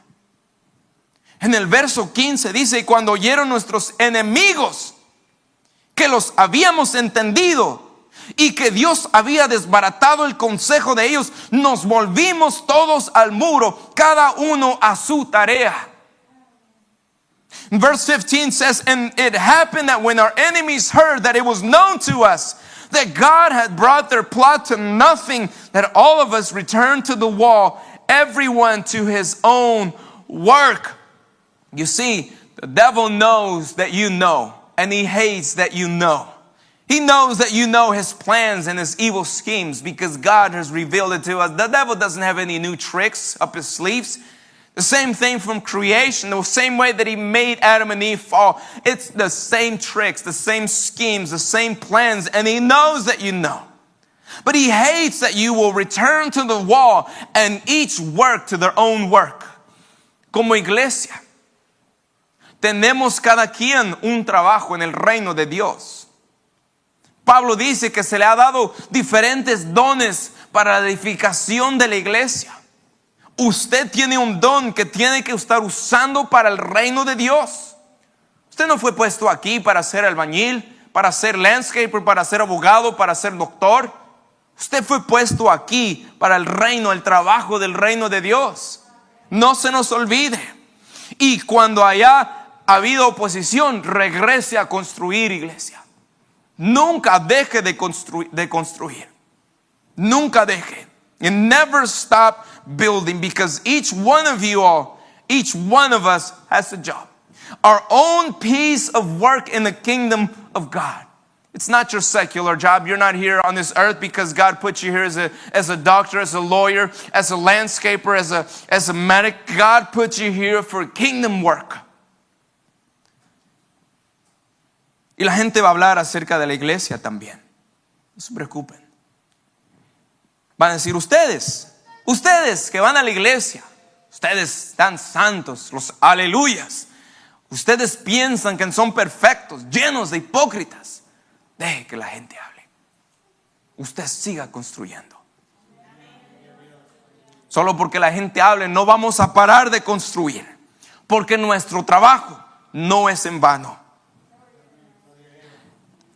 En el verso 15 dice, y cuando oyeron nuestros enemigos que los habíamos entendido y que Dios había desbaratado el consejo de ellos, nos volvimos todos al muro, cada uno a su tarea. Verse 15 says, and it happened that when our enemies heard that it was known to us that God had brought their plot to nothing, that all of us returned to the wall, everyone to his own work. You see, the devil knows that you know, and he hates that you know. He knows that you know his plans and his evil schemes because God has revealed it to us. The devil doesn't have any new tricks up his sleeves. The same thing from creation, the same way that he made Adam and Eve fall. It's the same tricks, the same schemes, the same plans, and he knows that you know. But he hates that you will return to the wall and each work to their own work. Como iglesia, Tenemos cada quien un trabajo en el reino de Dios. Pablo dice que se le ha dado diferentes dones para la edificación de la iglesia. Usted tiene un don que tiene que estar usando para el reino de Dios. Usted no fue puesto aquí para ser albañil, para ser landscaper, para ser abogado, para ser doctor. Usted fue puesto aquí para el reino, el trabajo del reino de Dios. No se nos olvide. Y cuando haya habido oposición, regrese a construir, iglesia. Nunca deje de construir. Nunca deje. And never stop building, because each one of you all, each one of us has a job. Our own piece of work in the kingdom of God. It's not your secular job. You're not here on this earth because God put you here as a doctor, as a lawyer, as a landscaper, as a medic. God put you here for kingdom work. Y la gente va a hablar acerca de la iglesia también. No se preocupen. Van a decir, ustedes que van a la iglesia, ustedes tan santos, los aleluyas, ustedes piensan que son perfectos, llenos de hipócritas. Deje que la gente hable. Usted siga construyendo. Solo porque la gente hable no vamos a parar de construir, porque nuestro trabajo no es en vano.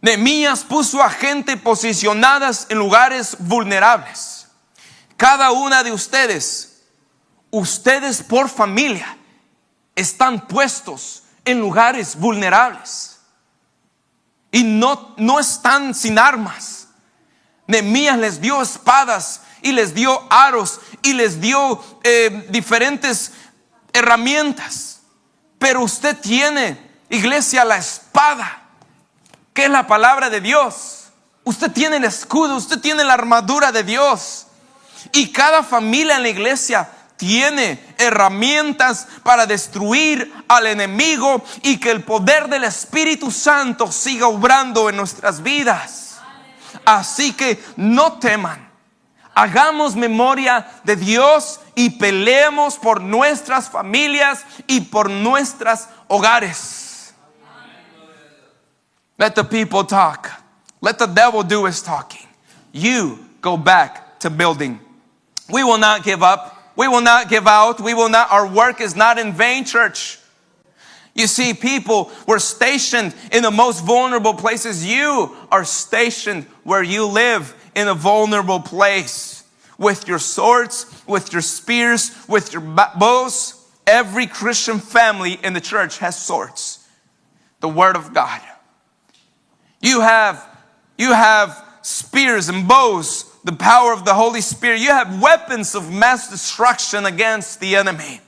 Nehemías puso a gente posicionadas en lugares vulnerables. Cada una de ustedes por familia, están puestos en lugares vulnerables. Y no están sin armas. Nehemías les dio espadas y les dio aros y les dio diferentes herramientas. Pero usted tiene, iglesia, la espada, que es la palabra de Dios. Usted tiene el escudo, usted tiene la armadura de Dios. Y cada familia en la iglesia tiene herramientas para destruir al enemigo y que el poder del Espíritu Santo siga obrando en nuestras vidas. Así que no teman. Hagamos memoria de Dios y peleemos por nuestras familias y por nuestros hogares. Let the people talk. Let the devil do his talking. You go back to building. We will not give up. We will not give out. Our work is not in vain, church. You see, people were stationed in the most vulnerable places. You are stationed where you live, in a vulnerable place. With your swords, with your spears, with your bows. Every Christian family in the church has swords. The Word of God. You have spears and bows, the power of the Holy Spirit. You have weapons of mass destruction against the enemy.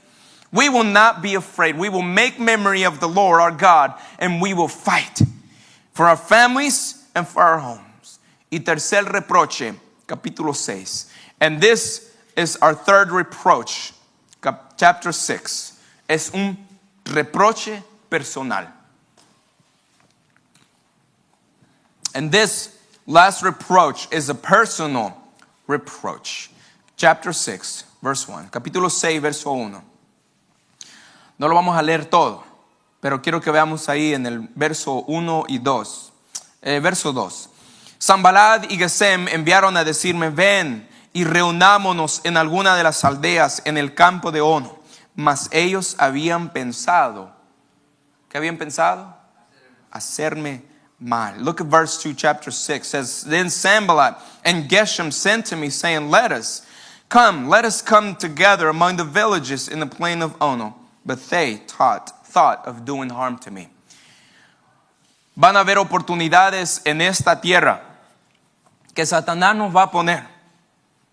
We will not be afraid. We will make memory of the Lord our God, and we will fight for our families and for our homes. Y tercer reproche, capítulo 6. And this is our third reproach, chapter 6. Es un reproche personal. And this last reproach is a personal reproach. Chapter 6, verse 1. Capítulo 6, verso 1. No lo vamos a leer todo, pero quiero que veamos ahí en el verso 1 y 2. Verso 2. Sanballat y Gesem enviaron a decirme, ven y reunámonos en alguna de las aldeas en el campo de Ono. Mas ellos habían pensado. ¿Qué habían pensado? Hacerme mal. Look at verse 2, chapter 6. Says, then Sanballat and Geshem sent to me, saying, let us come together among the villages in the plain of Ono. But they thought of doing harm to me. Van a haber oportunidades en esta tierra que Satanás nos va a poner.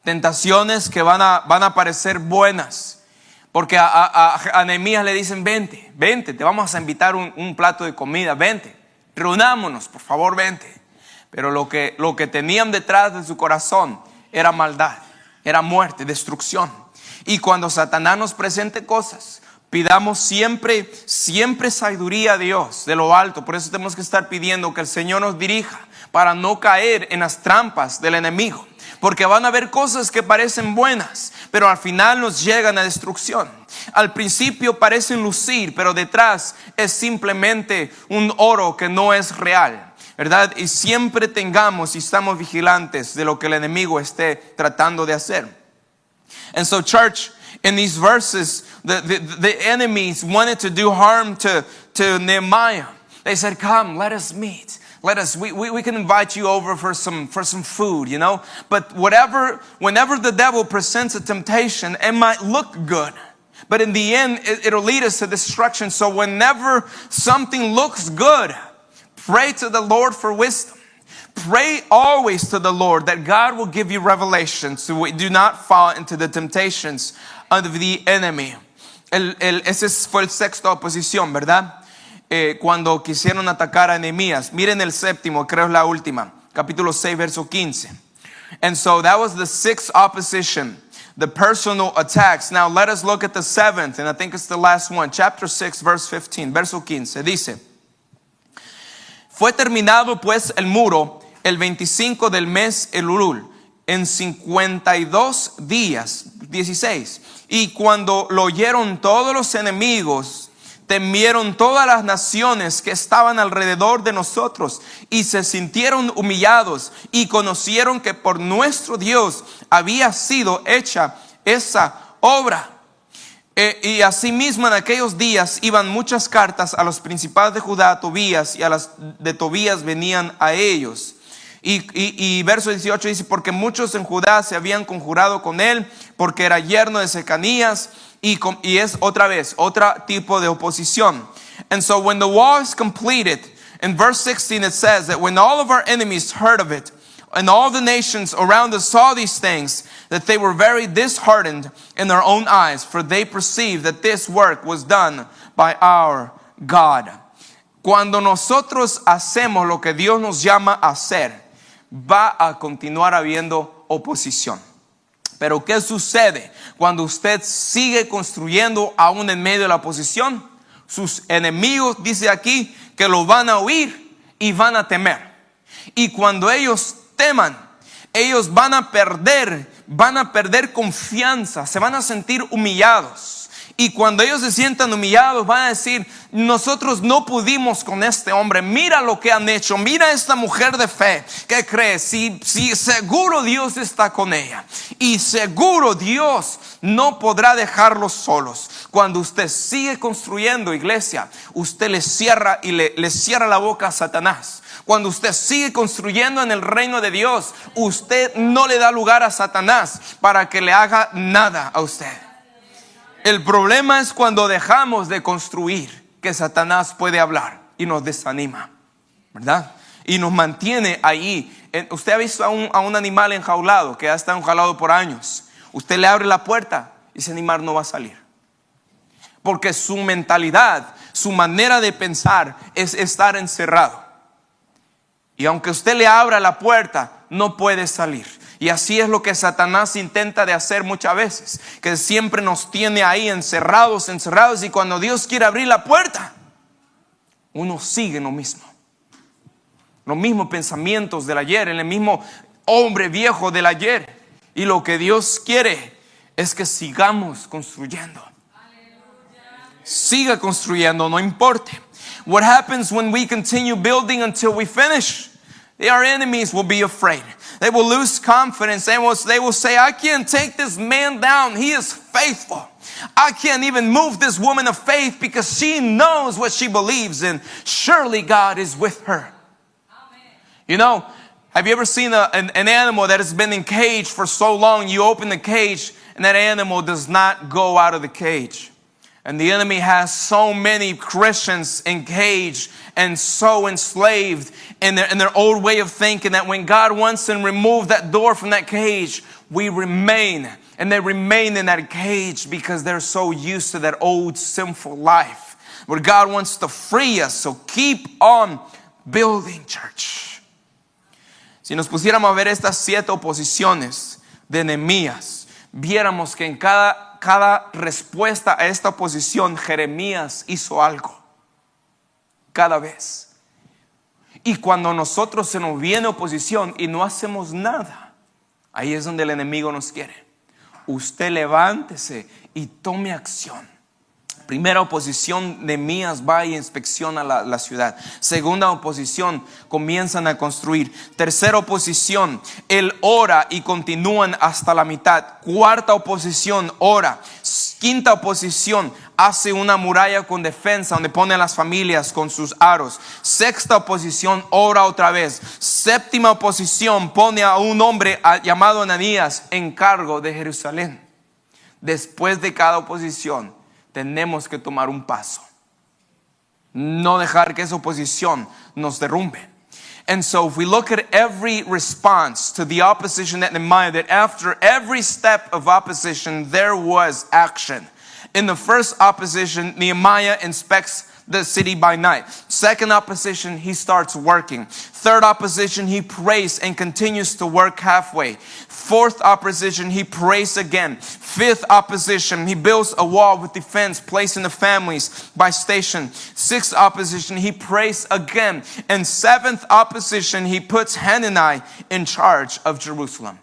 Tentaciones que van a parecer buenas. Porque a Nehemías le dicen, vente, te vamos a invitar un plato de comida, vente. Reunámonos, por favor, vente. Pero lo que tenían detrás de su corazón era maldad, era muerte, destrucción. Y cuando Satanás nos presente cosas, pidamos siempre sabiduría a Dios de lo alto. Por eso tenemos que estar pidiendo que el Señor nos dirija para no caer en las trampas del enemigo. Porque van a haber cosas que parecen buenas, pero al final nos llegan a destrucción. Al principio parecen lucir, pero detrás es simplemente un oro que no es real, ¿verdad? Y siempre tengamos y estamos vigilantes de lo que el enemigo esté tratando de hacer. And so, church, in these verses, the enemies wanted to do harm to Nehemiah. They said, come, let us meet. We can invite you over for some food, you know. But whenever the devil presents a temptation, it might look good, but in the end, it'll lead us to destruction. So whenever something looks good, pray to the Lord for wisdom. Pray always to the Lord that God will give you revelation so we do not fall into the temptations of the enemy. Ese fue el sexto oposición, ¿verdad? Cuando quisieron atacar a Nehemías. Miren el séptimo, creo es la última. Capítulo 6, verso 15. And so that was the sixth opposition, the personal attacks. Now let us look at the seventh, and I think it's the last one. Chapter 6, verse 15, verso 15. Dice: Fue terminado pues el muro el 25 del mes Elul, en 52 días, 16. Y cuando lo oyeron todos los enemigos, temieron todas las naciones que estaban alrededor de nosotros y se sintieron humillados y conocieron que por nuestro Dios había sido hecha esa obra. Y asimismo en aquellos días iban muchas cartas a los principados de Judá, a Tobías, y a las de Tobías venían a ellos. Y verso 18 dice: porque muchos en Judá se habían conjurado con él, porque era yerno de Secanías. Y es otra vez, otro tipo de oposición. And so when the wall is completed, in verse 16 it says that when all of our enemies heard of it, and all the nations around us saw these things, that they were very disheartened in their own eyes, for they perceived that this work was done by our God. Cuando nosotros hacemos lo que Dios nos llama a hacer, va a continuar habiendo oposición. Pero ¿qué sucede cuando usted sigue construyendo aún en medio de la oposición? Sus enemigos, dice aquí, que lo van a oír y van a temer. Y cuando ellos teman, ellos van a perder confianza, se van a sentir humillados. Y cuando ellos se sientan humillados, van a decir: nosotros no pudimos con este hombre, mira lo que han hecho, mira esta mujer de fe. ¿Qué crees? Si seguro Dios está con ella, y seguro Dios no podrá dejarlos solos. Cuando usted sigue construyendo, iglesia, usted le cierra la boca a Satanás. Cuando usted sigue construyendo en el reino de Dios, usted no le da lugar a Satanás para que le haga nada a usted. El problema es cuando dejamos de construir, que Satanás puede hablar y nos desanima, ¿verdad? Y nos mantiene ahí. Usted ha visto a un animal enjaulado que ya está enjaulado por años. Usted le abre la puerta y ese animal no va a salir. Porque su mentalidad, su manera de pensar es estar encerrado. Y aunque usted le abra la puerta, no puede salir. Y así es lo que Satanás intenta de hacer muchas veces, que siempre nos tiene ahí encerrados, y cuando Dios quiere abrir la puerta, uno sigue en lo mismo. Los mismos pensamientos del ayer, el mismo hombre viejo del ayer. Y lo que Dios quiere es que sigamos construyendo. Siga construyendo, no importe. What happens when we continue building until we finish? Our enemies will be afraid. They will lose confidence. They will say, I can't take this man down. He is faithful. I can't even move this woman of faith because she knows what she believes in. Surely God is with her. Amen. You know, have you ever seen an animal that has been in cage for so long? You open the cage and that animal does not go out of the cage. And the enemy has so many Christians engaged and so enslaved in their old way of thinking that when God wants to remove that door from that cage, we remain. And they remain in that cage because they're so used to that old sinful life. But God wants to free us. So keep on building, church. Si nos pusiéramos a ver estas 7 oposiciones de Nehemías, viéramos que en cada respuesta a esta oposición, Jeremías hizo algo. Cada vez. Y cuando nosotros se nos viene oposición y no hacemos nada, Ahí es donde el enemigo nos quiere. Usted levántese y tome acción. Primera oposición, Nehemías va y inspecciona la ciudad. Segunda oposición, comienzan a construir. Tercera oposición, él ora y continúan hasta la mitad. Cuarta oposición, ora. Quinta oposición, hace una muralla con defensa donde pone a las familias con sus aros. Sexta oposición, ora otra vez. Séptima oposición, pone a un hombre llamado Ananías en cargo de Jerusalén. Después de cada oposición, tenemos que tomar un paso. No dejar que esa oposición nos derrumbe. And so if we look at every response to the opposition at Nehemiah, that after every step of opposition, there was action. In the first opposition, Nehemiah inspects the city by night. Second opposition, he starts working. Third opposition, he prays and continues to work halfway. Fourth opposition, he prays again. Fifth opposition, he builds a wall with defense, placing the families by station. Sixth opposition, he prays again. And seventh opposition, he puts Hanani in charge of Jerusalem.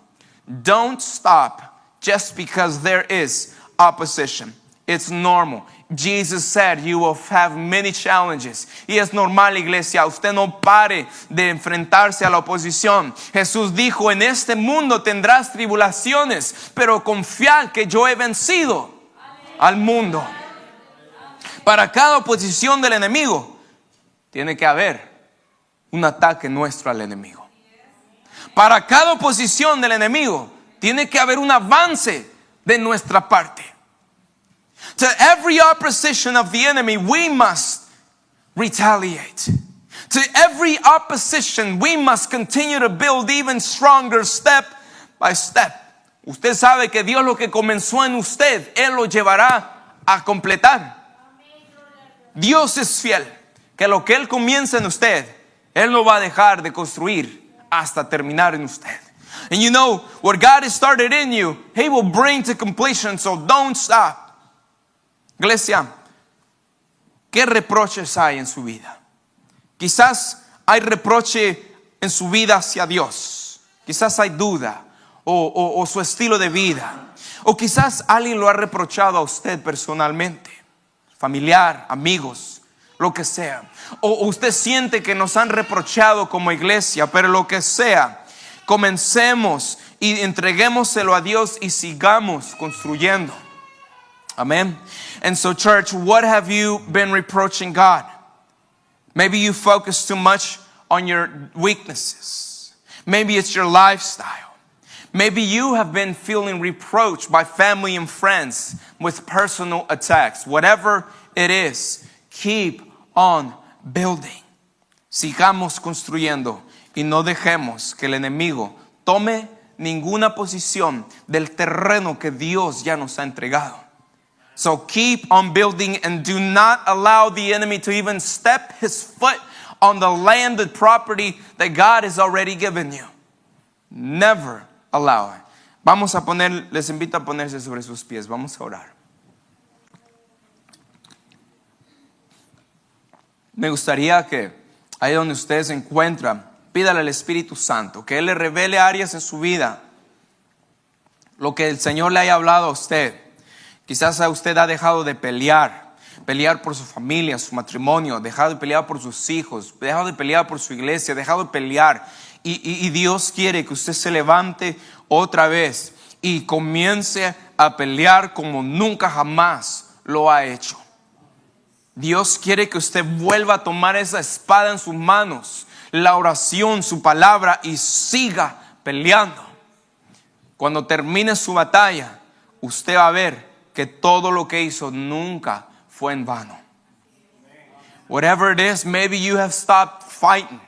Don't stop just because there is opposition. It's normal. Jesus said you will have many challenges. Y es normal, iglesia. Usted no pare de enfrentarse a la oposición. Jesús dijo, en este mundo tendrás tribulaciones, pero confiad que yo he vencido al mundo. Para cada oposición del enemigo, tiene que haber un ataque nuestro al enemigo. Para cada oposición del enemigo, tiene que haber un avance de nuestra parte. To every opposition of the enemy, we must retaliate. To every opposition, we must continue to build even stronger step by step. Usted sabe que Dios lo que comenzó en usted, Él lo llevará a completar. Dios es fiel, que lo que Él comienza en usted, Él no va a dejar de construir hasta terminar en usted. And you know, what God has started in you, He will bring to completion, so don't stop. Iglesia, ¿qué reproches hay en su vida? Quizás hay reproche en su vida hacia Dios. Quizás hay duda o su estilo de vida. O quizás alguien lo ha reprochado a usted personalmente. Familiar, amigos, lo que sea. O usted siente que nos han reprochado como iglesia, pero lo que sea. Comencemos y entreguémoselo a Dios y sigamos construyendo. Amen. And so, church, what have you been reproaching God? Maybe you focus too much on your weaknesses. Maybe it's your lifestyle. Maybe you have been feeling reproached by family and friends with personal attacks. Whatever it is, keep on building. Sigamos construyendo y no dejemos que el enemigo tome ninguna posición del terreno que Dios ya nos ha entregado. So keep on building and do not allow the enemy to even step his foot on the landed property that God has already given you. Never allow it. Les invito a ponerse sobre sus pies. Vamos a orar. Me gustaría que ahí donde usted se encuentra, pídale al Espíritu Santo que Él le revele áreas en su vida, lo que el Señor le haya hablado a usted. Quizás usted ha dejado de pelear por su familia, su matrimonio, dejado de pelear por sus hijos, dejado de pelear por su iglesia, dejado de pelear. Y Dios quiere que usted se levante otra vez y comience a pelear como nunca jamás lo ha hecho. Dios quiere que usted vuelva a tomar esa espada en sus manos, la oración, su palabra, y siga peleando. Cuando termine su batalla, usted va a ver que todo lo que hizo nunca fue en vano. Whatever it is, maybe you have stopped fighting.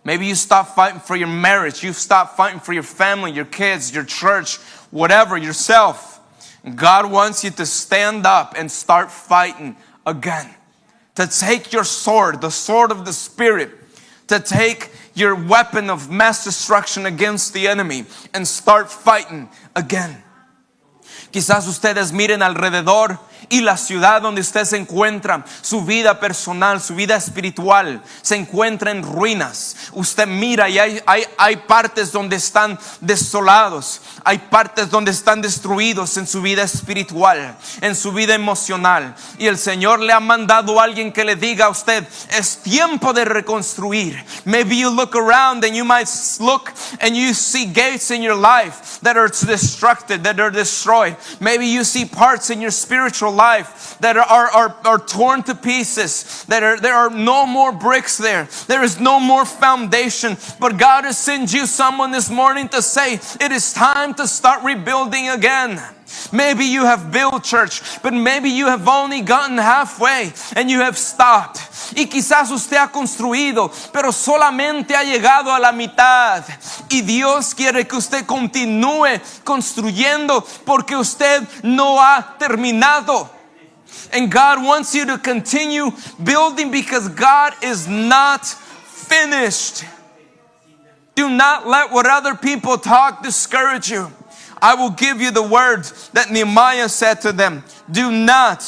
Maybe you stopped fighting for your marriage. You've stopped fighting for your family, your kids, your church, whatever, yourself. God wants you to stand up and start fighting again. To take your sword, the sword of the Spirit, to take your weapon of mass destruction against the enemy and start fighting again. Quizás ustedes miren alrededor y la ciudad donde usted se encuentra, su vida personal, su vida espiritual, se encuentra en ruinas. Usted mira y hay partes donde están desolados, hay partes donde están destruidos en su vida espiritual, en su vida emocional. Y el Señor le ha mandado a alguien que le diga a usted, es tiempo de reconstruir. Maybe you look around and you might look and you see gates in your life that are destructed, that are destroyed. Maybe you see parts in your spiritual life that are torn to pieces, there are no more bricks there. There is no more foundation. But God has sent you someone this morning to say, it is time to start rebuilding again. Maybe you have built church, but maybe you have only gotten halfway and you have stopped. Y quizás usted ha construido, pero solamente ha llegado a la mitad. Y Dios quiere que usted continúe construyendo porque usted no ha terminado. And God wants you to continue building because God is not finished. Do not let what other people talk discourage you. I will give you the words that Nehemiah said to them. Do not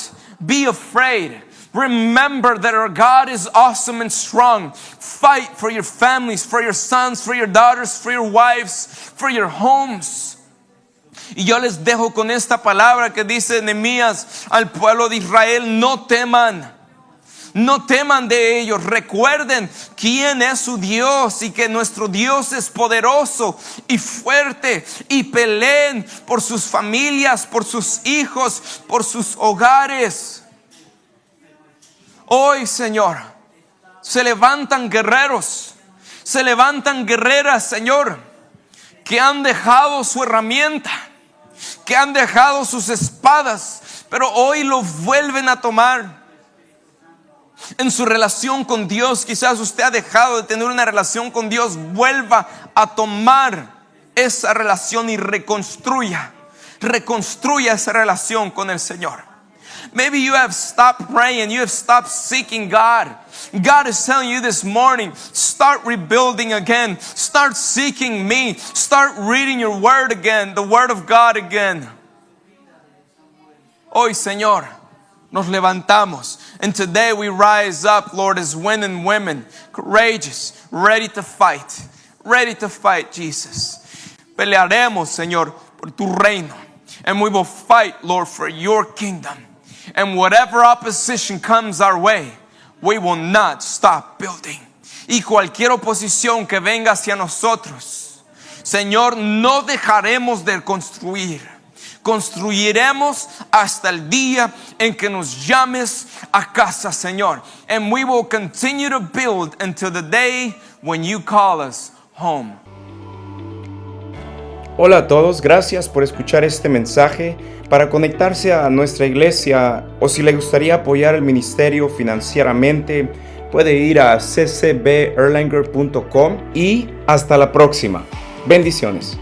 be afraid. Remember that our God is awesome and strong. Fight for your families, for your sons, for your daughters, for your wives, for your homes. Y yo les dejo con esta palabra que dice Nehemías al pueblo de Israel: no teman. No teman de ellos, recuerden quién es su Dios y que nuestro Dios es poderoso y fuerte, y peleen por sus familias, por sus hijos, por sus hogares. Hoy, Señor, se levantan guerreros, se levantan guerreras, Señor, que han dejado su herramienta, que han dejado sus espadas, pero hoy lo vuelven a tomar. En su relación con Dios, quizás usted ha dejado de tener una relación con Dios. Vuelva a tomar esa relación y reconstruya esa relación con el Señor. Maybe you have stopped praying, you have stopped seeking God. God is telling you this morning, start rebuilding again, start seeking me, start reading your word again, the word of God again. Hoy, Señor, nos levantamos, and today we rise up, Lord, as men and women, courageous, ready to fight, Jesus. Pelearemos, Señor, por tu reino, and we will fight, Lord, for your kingdom. And whatever opposition comes our way, we will not stop building. Y cualquier oposición que venga hacia nosotros, Señor, no dejaremos de construir. Construiremos hasta el día en que nos llames a casa, Señor. And we will continue to build until the day when you call us home. Hola a todos, gracias por escuchar este mensaje. Para conectarse a nuestra iglesia o si le gustaría apoyar el ministerio financieramente, puede ir a ccberlanger.com y hasta la próxima. Bendiciones.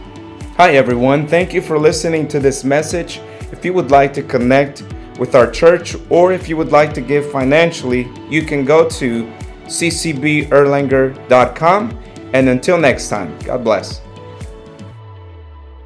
Hi everyone, thank you for listening to this message. If you would like to connect with our church or if you would like to give financially, you can go to ccberlanger.com. And until next time, God bless.